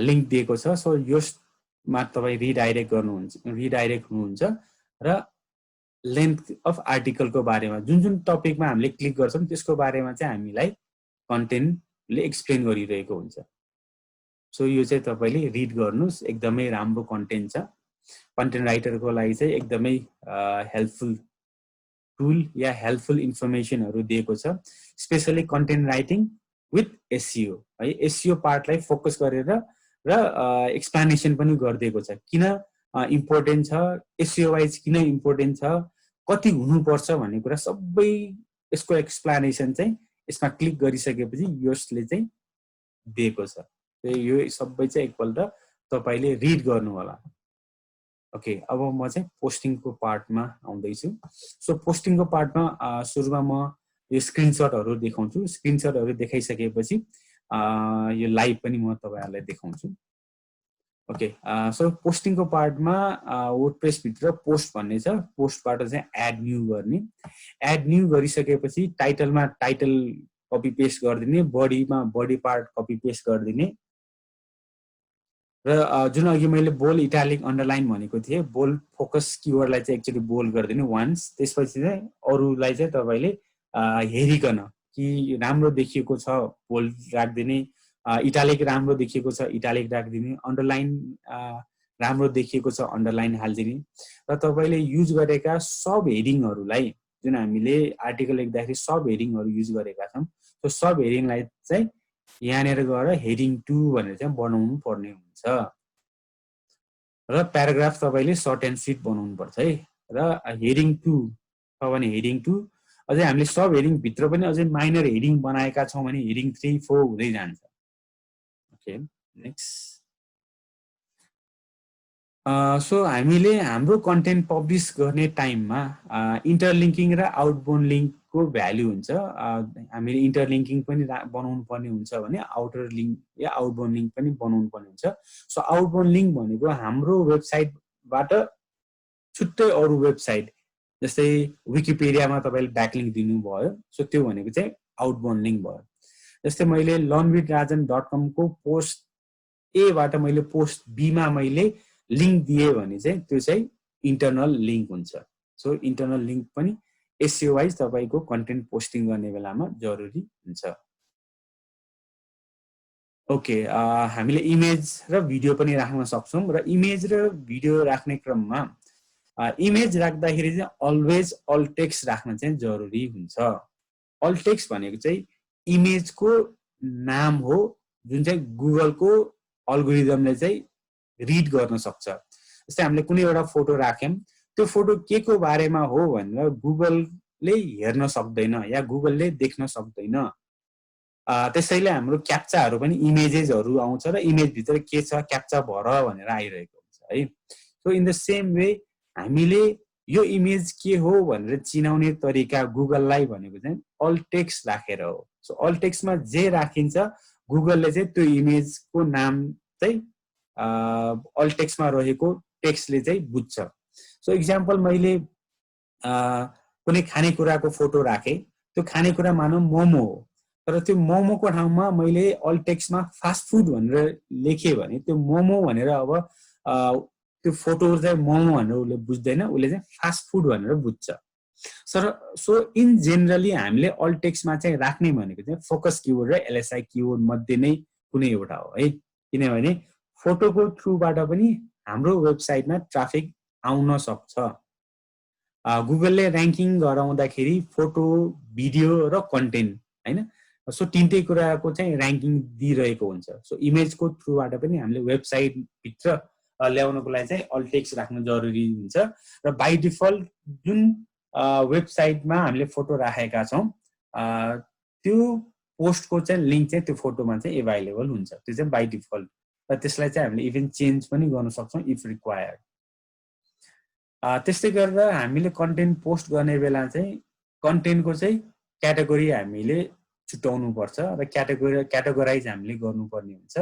लिंक दिएको छ। सो यसमा तपाई रिडाइरेक्ट हुनुहुन्छ र लेन्थ अफ आर्टिकलको बारेमा जुन टपिकमा हामीले क्लिक गर्छौं त्यसको बारेमा चाहिँ हामीलाई कन्टेन्टले एक्सप्लेन गरिरहेको हुन्छ। सो यो चाहिँ तपाईले रिड गर्नुस्, एकदमै राम्रो कन्टेन्ट छ। कन्टेन्ट राइटरको लागि चाहिँ एकदमै हेल्पफुल टुल या हेल्पफुल इन्फर्मेसनहरु दिएको छ। Specially content writing with SEO है, एसईओ पार्टलाई फोकस गरेर र एक्सप्लेनेसन पनि गरिदिएको छ। किन इम्पोर्टेन्ट छ, एसईओ वाइज किन इम्पोर्टेन्ट छ, कति हुनुपर्छ भन्ने कुरा सबै यसको एक्सप्लेनेसन चाहिँ यसमा क्लिक गरिसकेपछि यसले चाहिँ दिएको छ। यो सबै चाहिँ एकपल्ट तपाईले रिड गर्नु होला। ओके, अब म चाहिँ पोस्टिङको पार्टमा आउँदैछु। सो पोस्टिङको पार्टमा सुरुमा म यो स्क्रिनशटहरु देखाउँछु। स्क्रिनशटहरु देखाइसकेपछि यो लाइभ पनि म तपाईहरुलाई देखाउँछु। ओके, सो पोस्टिङको पार्टमा वर्डप्रेस भित्र पोस्ट भन्ने छ। पोस्टबाट चाहिँ एड न्यू गर्ने। एड न्यू गरिसकेपछि टाइटलमा टाइटल कपी पेस्ट गरिदिने, बडीमा बडी पार्ट कपी पेस्ट गरिदिने र जुन अघि मैले बोल्ड, इटालिक, अन्डरलाइन भनेको थिएँ, बोल्ड फोकस किवर्डलाई चाहिँ एक्चुअली बोल्ड गरिदिने वान्स। त्यसपछि चाहिँ अरूलाई चाहिँ तपाईले हेरिकन कि राम्रो देखिएको छ बोल्ड राख्दिने, इटालिक राम्रो देखिएको छ इटालिक राख्दिने, अन्डरलाइन राम्रो देखिएको छ अन्डरलाइन हाल्दिने र तपाईले युज गरेका सब हेडिङहरुलाई, जुन हामीले आर्टिकल लेख्दाखेरि सब हेडिङहरु युज गरेका छौं, त्यो सब हेडिङलाई चाहिँ यहाँनेर गएर हेडिङ 2 भनेर चाहिँ बनाउनु पर्ने हुन्छ। र प्याराग्राफ तपाईले सर्ट एन्ड स्वीट बनाउनु पर्छ है। र हेडिङ 2 छ भने हेडिङ 2, अझै हामीले सब हेडिङ भित्र पनि अझै माइनर हेडिङ बनाएका छौं भने हेडिङ 3, 4 हुँदै जान्छ। Okay, next. सो हामीले हाम्रो कन्टेन्ट पब्लिश गर्ने टाइममा इन्टरलिङ्किङ र आउटबाउन्ड लिङ्कको भ्यालु हुन्छ। हामीले इन्टरलिङ्किङ पनि बनाउनु पर्ने हुन्छ भने आउटर लिङ्क या आउटबाउन्ड लिङ्क पनि बनाउनु पर्ने हुन्छ। सो आउटबाउन्ड लिङ्क भनेको हाम्रो वेबसाइटबाट छुट्टै अरू वेबसाइट, जस्तै विकिपिडियामा तपाईले ब्याकलिङ्क दिनुभयो, सो त्यो भनेको चाहिँ आउटबाउन्ड लिङ्क भयो। जस्तै मैले learnwithrajan.com को पोस्ट ए बाट मैले पोस्ट बी मा मैले लिंक दिए भने चाहिँ त्यो चाहिँ इन्टरनल लिंक हुन्छ। सो इन्टरनल लिंक पनि एसईओ वाइज तपाईको कन्टेन्ट पोस्टिङ गर्ने बेलामा जरुरी हुन्छ। ओके, हामीले इमेज र भिडियो पनि राख्न सक्छौं र इमेज र भिडियो राख्ने क्रममा इमेज राख्दाखेरि चाहिँ अलवेज अल टेक्स्ट राख्न चाहिँ जरुरी हुन्छ। अल टेक्स्ट भनेको चाहिँ इमेजको नाम हो, जुन चाहिँ गुगलको अल्गोरिदमले चाहिँ रिड गर्न सक्छ। जस्तै हामीले कुनै एउटा फोटो राख्यौं, त्यो फोटो के को बारेमा हो भनेर गुगलले हेर्न सक्दैन या गुगलले देख्न सक्दैन। त्यसैले हाम्रो क्याप्चाहरु पनि इमेजेसहरु आउँछ र इमेज भित्र के छ क्याप्चा भर भनेर आइरहेको हुन्छ है। So in the same way हामीले यो इमेज के हो भनेर चिनाउने तरिका गुगललाई भनेको चाहिँ अल टेक्स्ट राखेर हो। सो अल टेक्स्टमा जे राखिन्छ गुगलले चाहिँ त्यो इमेजको नाम चाहिँ अल टेक्स्टमा रहेको टेक्स्टले चाहिँ बुझ्छ। सो एक्जाम्पल मैले कुनै खानेकुराको फोटो राखे, त्यो खानेकुरा मानौं मोमो हो, तर त्यो मोमोको ठाउँमा मैले अल टेक्स्टमा फास्ट फुड भनेर लेखे भने त्यो मोमो भनेर अब त्यो फोटो चाहिँ मोमो भनेर उसले बुझ्दैन, उसले चाहिँ फास्ट फुड भनेर बुझ्छ। सो इन जेनरली हामीले अल टेक्स्टमा चाहिँ राख्ने भनेको चाहिँ फोकस किवर्ड र एलएसआई किवर्ड मध्ये नै कुनै एउटा हो है। किनभने फोटोको थ्रुबाट पनि हाम्रो वेबसाइटमा ट्राफिक आउन सक्छ। गुगलले र्याङ्किङ गराउँदाखेरि फोटो, भिडियो र कन्टेन्ट हैन, सो तीनटै कुराको चाहिँ र्याङ्किङ दिइरहेको हुन्छ। सो इमेजको थ्रुबाट पनि हामीले वेबसाइट भित्र ल्याउनको लागि चाहिँ अल टेक्स्ट राख्न जरुरी हुन्छ। र बाइ डिफल्ट जुन वेबसाइटमा हामीले फोटो राखेका छौं त्यो पोस्टको चाहिँ लिंक चाहिँ त्यो फोटोमा चाहिँ अभाइलेबल हुन्छ। त्यो चाहिँ बाइ डिफल्ट र त्यसलाई चाहिँ हामीले इभन चेन्ज पनि गर्न सक्छौँ इफ रिक्वायर्ड। त्यस्तै गरेर हामीले कन्टेन्ट पोस्ट गर्ने बेला चाहिँ कन्टेन्टको चाहिँ क्याटेगोरी हामीले छुट्याउनु पर्छ र क्याटेगोराइज हामीले गर्नुपर्ने हुन्छ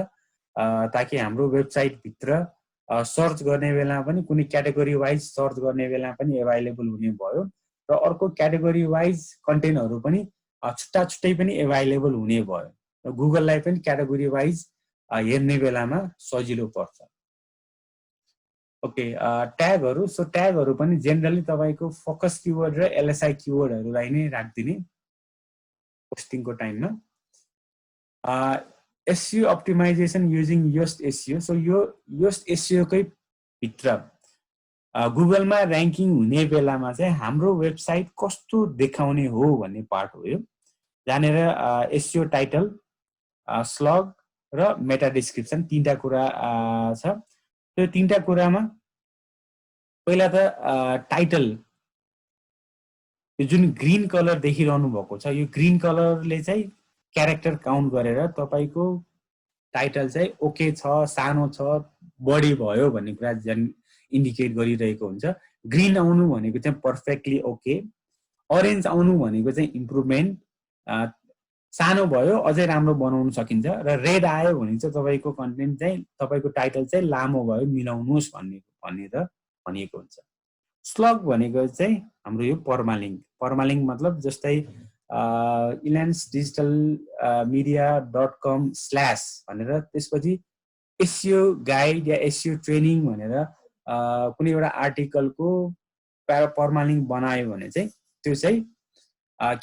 ताकि हाम्रो वेबसाइटभित्र सर्च गर्ने बेला पनि कुनै क्याटेगोरी वाइज सर्च गर्ने बेला पनि एभाइलेबल हुने भयो र अर्को क्याटेगोरी वाइज कन्टेन्टहरू पनि छुट्टा छुट्टै पनि एभाइलेबल हुने भयो र गुगललाई पनि क्याटेगोरी वाइज हेर्ने बेलामा सजिलो पर्छ। ओके, ट्यागहरू। सो ट्यागहरू पनि जेनरली तपाईँको फोकस किवर्ड र एलएसआई किवर्डहरूलाई नै राखिदिने पोस्टिङको टाइममा। SEO optimisation using Yoast SEO. So यो योस्ट एसइओकै भित्र गुगलमा ऱ्याङ्किङ हुने बेलामा चाहिँ हाम्रो वेबसाइट कस्तो देखाउने हो भन्ने पार्ट हो यो, जहाँनिर एसइओ टाइटल, स्लग र मेटा डिस्क्रिप्सन तीनटा कुरा छ। त्यो तीनटा कुरामा पहिला त टाइटल, जुन ग्रीन कलर देखिरहनु भएको छ यो ग्रीन कलरले चाहिँ क्यारेक्टर काउन्ट गरेर तपाईँको टाइटल चाहिँ ओके छ, सानो छ, बढी भयो भन्ने कुरा इन्डिकेट गरिरहेको हुन्छ। ग्रीन आउनु भनेको चाहिँ पर्फेक्टली ओके, अरेन्ज आउनु भनेको चाहिँ इम्प्रुभमेन्ट, सानो भयो अझै राम्रो बनाउन सकिन्छ, र रेड आयो भने चाहिँ तपाईँको कन्टेन्ट चाहिँ तपाईँको टाइटल चाहिँ लामो भयो मिलाउनुहोस् भनेर भनिएको हुन्छ। स्लग भनेको चाहिँ हाम्रो यो पर्मालिङ्क। पर्मालिङ्क मतलब जस्तै इलान्स डिजिटल media.com/ भनेर त्यसपछि एसइओ गाइड या एसइओ ट्रेनिङ भनेर कुनै एउटा आर्टिकलको पर्मालिङ्क बनायो भने चाहिँ त्यो चाहिँ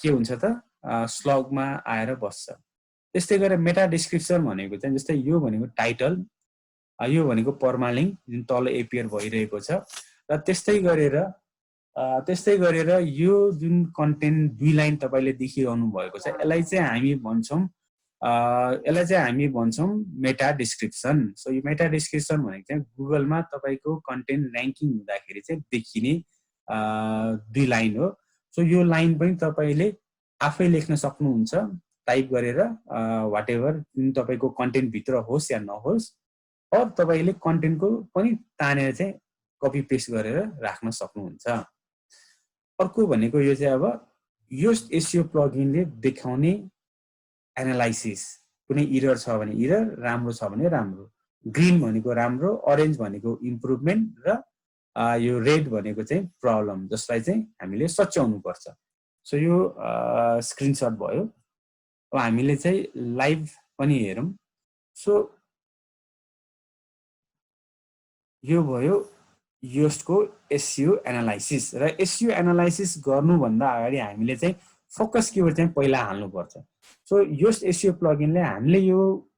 के हुन्छ त स्लगमा आएर बस्छ। त्यस्तै गरेर मेटा डिस्क्रिप्सन भनेको चाहिँ जस्तै यो भनेको टाइटल, यो भनेको पर्मालिङ्क जुन तल एपियर भइरहेको छ, र त्यस्तै गरेर यो जुन कन्टेन्ट 2 लाइन तपाईँले देखिरहनु भएको छ यसलाई चाहिँ हामी भन्छौँ मेटा डिस्क्रिप्सन। सो यो मेटा डिस्क्रिप्सन भनेको चाहिँ गुगलमा तपाईँको कन्टेन्ट ऱ्याङ्किङ हुँदाखेरि चाहिँ देखिने 2 लाइन हो। सो यो लाइन पनि तपाईँले आफै लेख्न सक्नुहुन्छ टाइप गरेर, वाट एभर जुन तपाईँको कन्टेन्टभित्र होस् या नहोस्, अर तपाईँले कन्टेन्टको पनि तानेर चाहिँ कपी पेस्ट गरेर राख्न सक्नुहुन्छ। अर्को भनेको यो चाहिँ अब योस्ट एसइओ प्लगइनले देखाउने एनालाइसिस, कुनै इरर छ भने इरर, राम्रो छ भने राम्रो, ग्रीन भनेको राम्रो, अरेन्ज भनेको इम्प्रुभमेन्ट, र यो रेड भनेको चाहिँ प्रब्लम, जसलाई चाहिँ हामीले सच्याउनु पर्छ। सो यो स्क्रिनसट भयो। अब हामीले चाहिँ लाइभ पनि हेरौँ। सो यो भयो योस्टको एसइओ एनालाइसिस। र एसइओ एनालाइसिस गर्नुभन्दा अगाडि हामीले चाहिँ फोकस किवर्ड चाहिँ पहिला हाल्नुपर्छ। सो योस्ट एसइओ प्लगइनले हामीले यो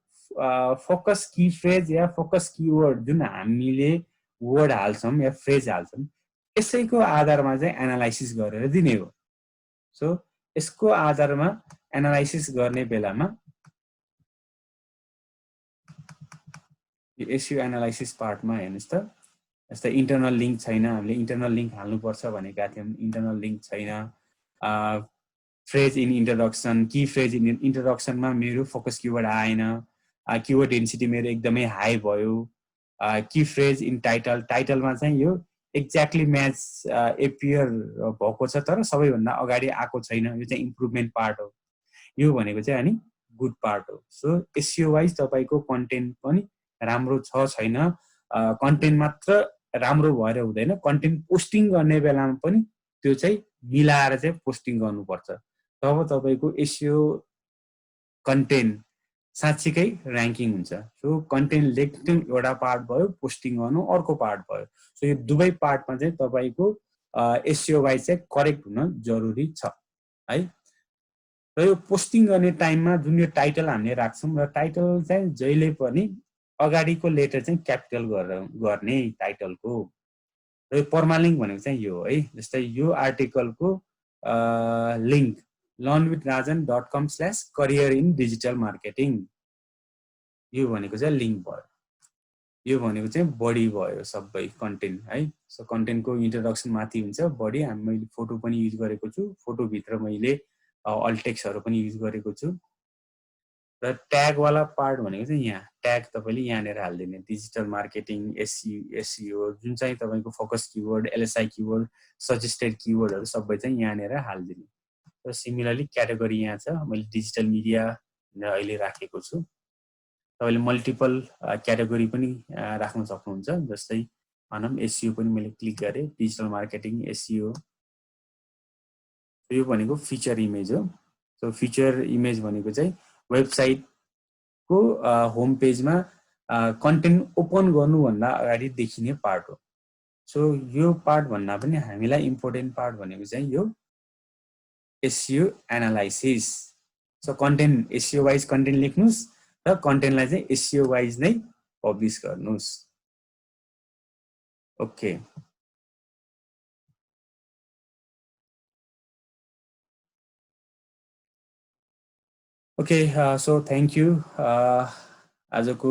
फोकस की फ्रेज या फोकस किवर्ड जुन हामीले वर्ड हाल्छौँ या फ्रेज हाल्छौँ यसैको आधारमा चाहिँ एनालाइसिस गरेर दिने हो। सो यसको आधारमा एनालाइसिस गर्ने बेलामा एसइओ एनालाइसिस पार्टमा हेर्नुहोस् त, जस्तै इन्टरनल लिङ्क छैन, हामीले इन्टरनल लिङ्क हाल्नुपर्छ भनेका थियौँ, इन्टरनल लिङ्क छैन। Phrase in introduction, key phrase in इन्ट्रोडक्सनमा मेरो फोकस किवर्ड आएन, किवर्ड डेन्सिटी मेरो एकदमै हाई भयो। की फ्रेज इन टाइटल, टाइटलमा चाहिँ यो एक्ज्याक्टली म्याच एपियर भएको छ तर सबैभन्दा अगाडि आएको छैन, यो चाहिँ इम्प्रुभमेन्ट पार्ट हो। यो भनेको चाहिँ अनि गुड पार्ट हो। सो एसइओ वाइज तपाईँको कन्टेन्ट पनि राम्रो छ छैन, कन्टेन्ट मात्र राम्रो भएर हुँदैन, कन्टेन्ट पोस्टिङ गर्ने बेलामा पनि त्यो चाहिँ मिलाएर चाहिँ पोस्टिङ गर्नुपर्छ, तब तपाईँको एसइओ कन्टेन्ट साँच्चीकै ऱ्याङ्किङ हुन्छ। सो कन्टेन्ट लेख्नु एउटा पार्ट भयो, पोस्टिङ गर्नु अर्को पार्ट भयो। सो यो दुवै पार्टमा चाहिँ तपाईँको एसइओ वाइज चाहिँ करेक्ट हुन जरुरी छ है। र यो पोस्टिङ गर्ने टाइममा जुन यो टाइटल हामीले राख्छौँ, र टाइटल चाहिँ जहिले पनि अगाडिको लेटर चाहिँ क्यापिटल गर्ने टाइटलको। र यो पर्मालिङ्क भनेको चाहिँ यो है, जस्तै यो आर्टिकलको link learnwithrajan.com/career in digital marketing, यो भनेको चाहिँ लिङ्क भयो, यो भनेको चाहिँ बडी भयो सबै कन्टेन्ट है। सो कन्टेन्टको इन्ट्रोडक्सन माथि हुन्छ, बडी मैले फोटो पनि युज गरेको छु, फोटोभित्र मैले अल्टेक्सहरू पनि युज गरेको छु, र र ट्याग वाला पार्ट भनेको चाहिँ यहाँ ट्याग तपाईले यहाँनिर हाल्दिने डिजिटल मार्केटिङ एसइओ जुन चाहिँ तपाईको focus keyword LSI keyword suggested किवर्डहरु सबै चाहिँ यहाँनिर हाल्दिने र सिमिलरली क्याटेगोरी यहाँ छ मैले डिजिटल मिडिया अहिले राखेको छु तपाईले मल्टिपल क्याटेगोरी पनि राख्न सक्नुहुन्छ जस्तै भनौं एसइओ पनि मैले क्लिक गरे डिजिटल मार्केटिङ एसइओ यो भनेको फिचर इमेज हो सो फिचर इमेज भनेको चाहिँ वेबसाइट को होम पेजमा कन्टेन्ट ओपन गर्नुभन्दा अगाडि देखिने पार्ट हो सो यो पार्ट भन्दा पनि हामीलाई इम्पोर्टेन्ट पार्ट भनेको चाहिँ यो SEO analysis so content SEO wise content लेख्नुस् र कन्टेन्टलाई चाहिँ एसइओ वाइज नै पब्लिश गर्नुस् okay okay so thank you आजको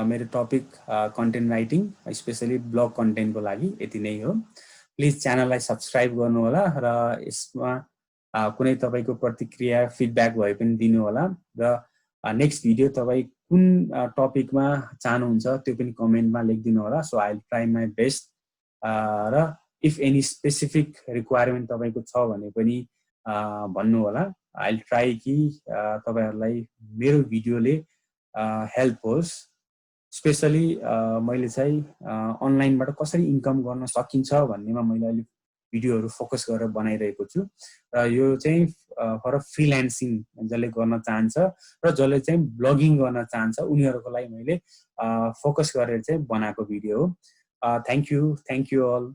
मेरो topic content writing specially blog कन्टेन्टको लागि यति नै हो प्लिज च्यानललाई सब्स्क्राइब गर्नु होला र यसमा कुनै तपाईको प्रतिक्रिया फिडब्याक भए पनि दिनु होला र नेक्स्ट भिडियो तपाई कुन टपिकमा चाहनुहुन्छ त्यो पनि कमेन्टमा लेखिदिनु होला so I will try my best र इफ एनी स्पेसिफिक रिक्वायरमेन्ट तपाईको छ भने पनि भन्नु होला आई विल ट्राई कि तपाईहरुलाई मेरो भिडियोले हेल्प होस् स्पेशली मैले चाहिँ अनलाइनबाट कसरी इन्कम गर्न सकिन्छ भन्नेमा मैले अहिले भिडियोहरु फोकस गरेर बनाइरहेको छु र यो चाहिँ फर फ्रीलान्सिङ जसले गर्न चाहन्छ र जसले चाहिँ ब्लगिङ गर्न चाहन्छ उनीहरुको लागि मैले फोकस गरेर चाहिँ बनाएको भिडियो हो थ्यांक यू अल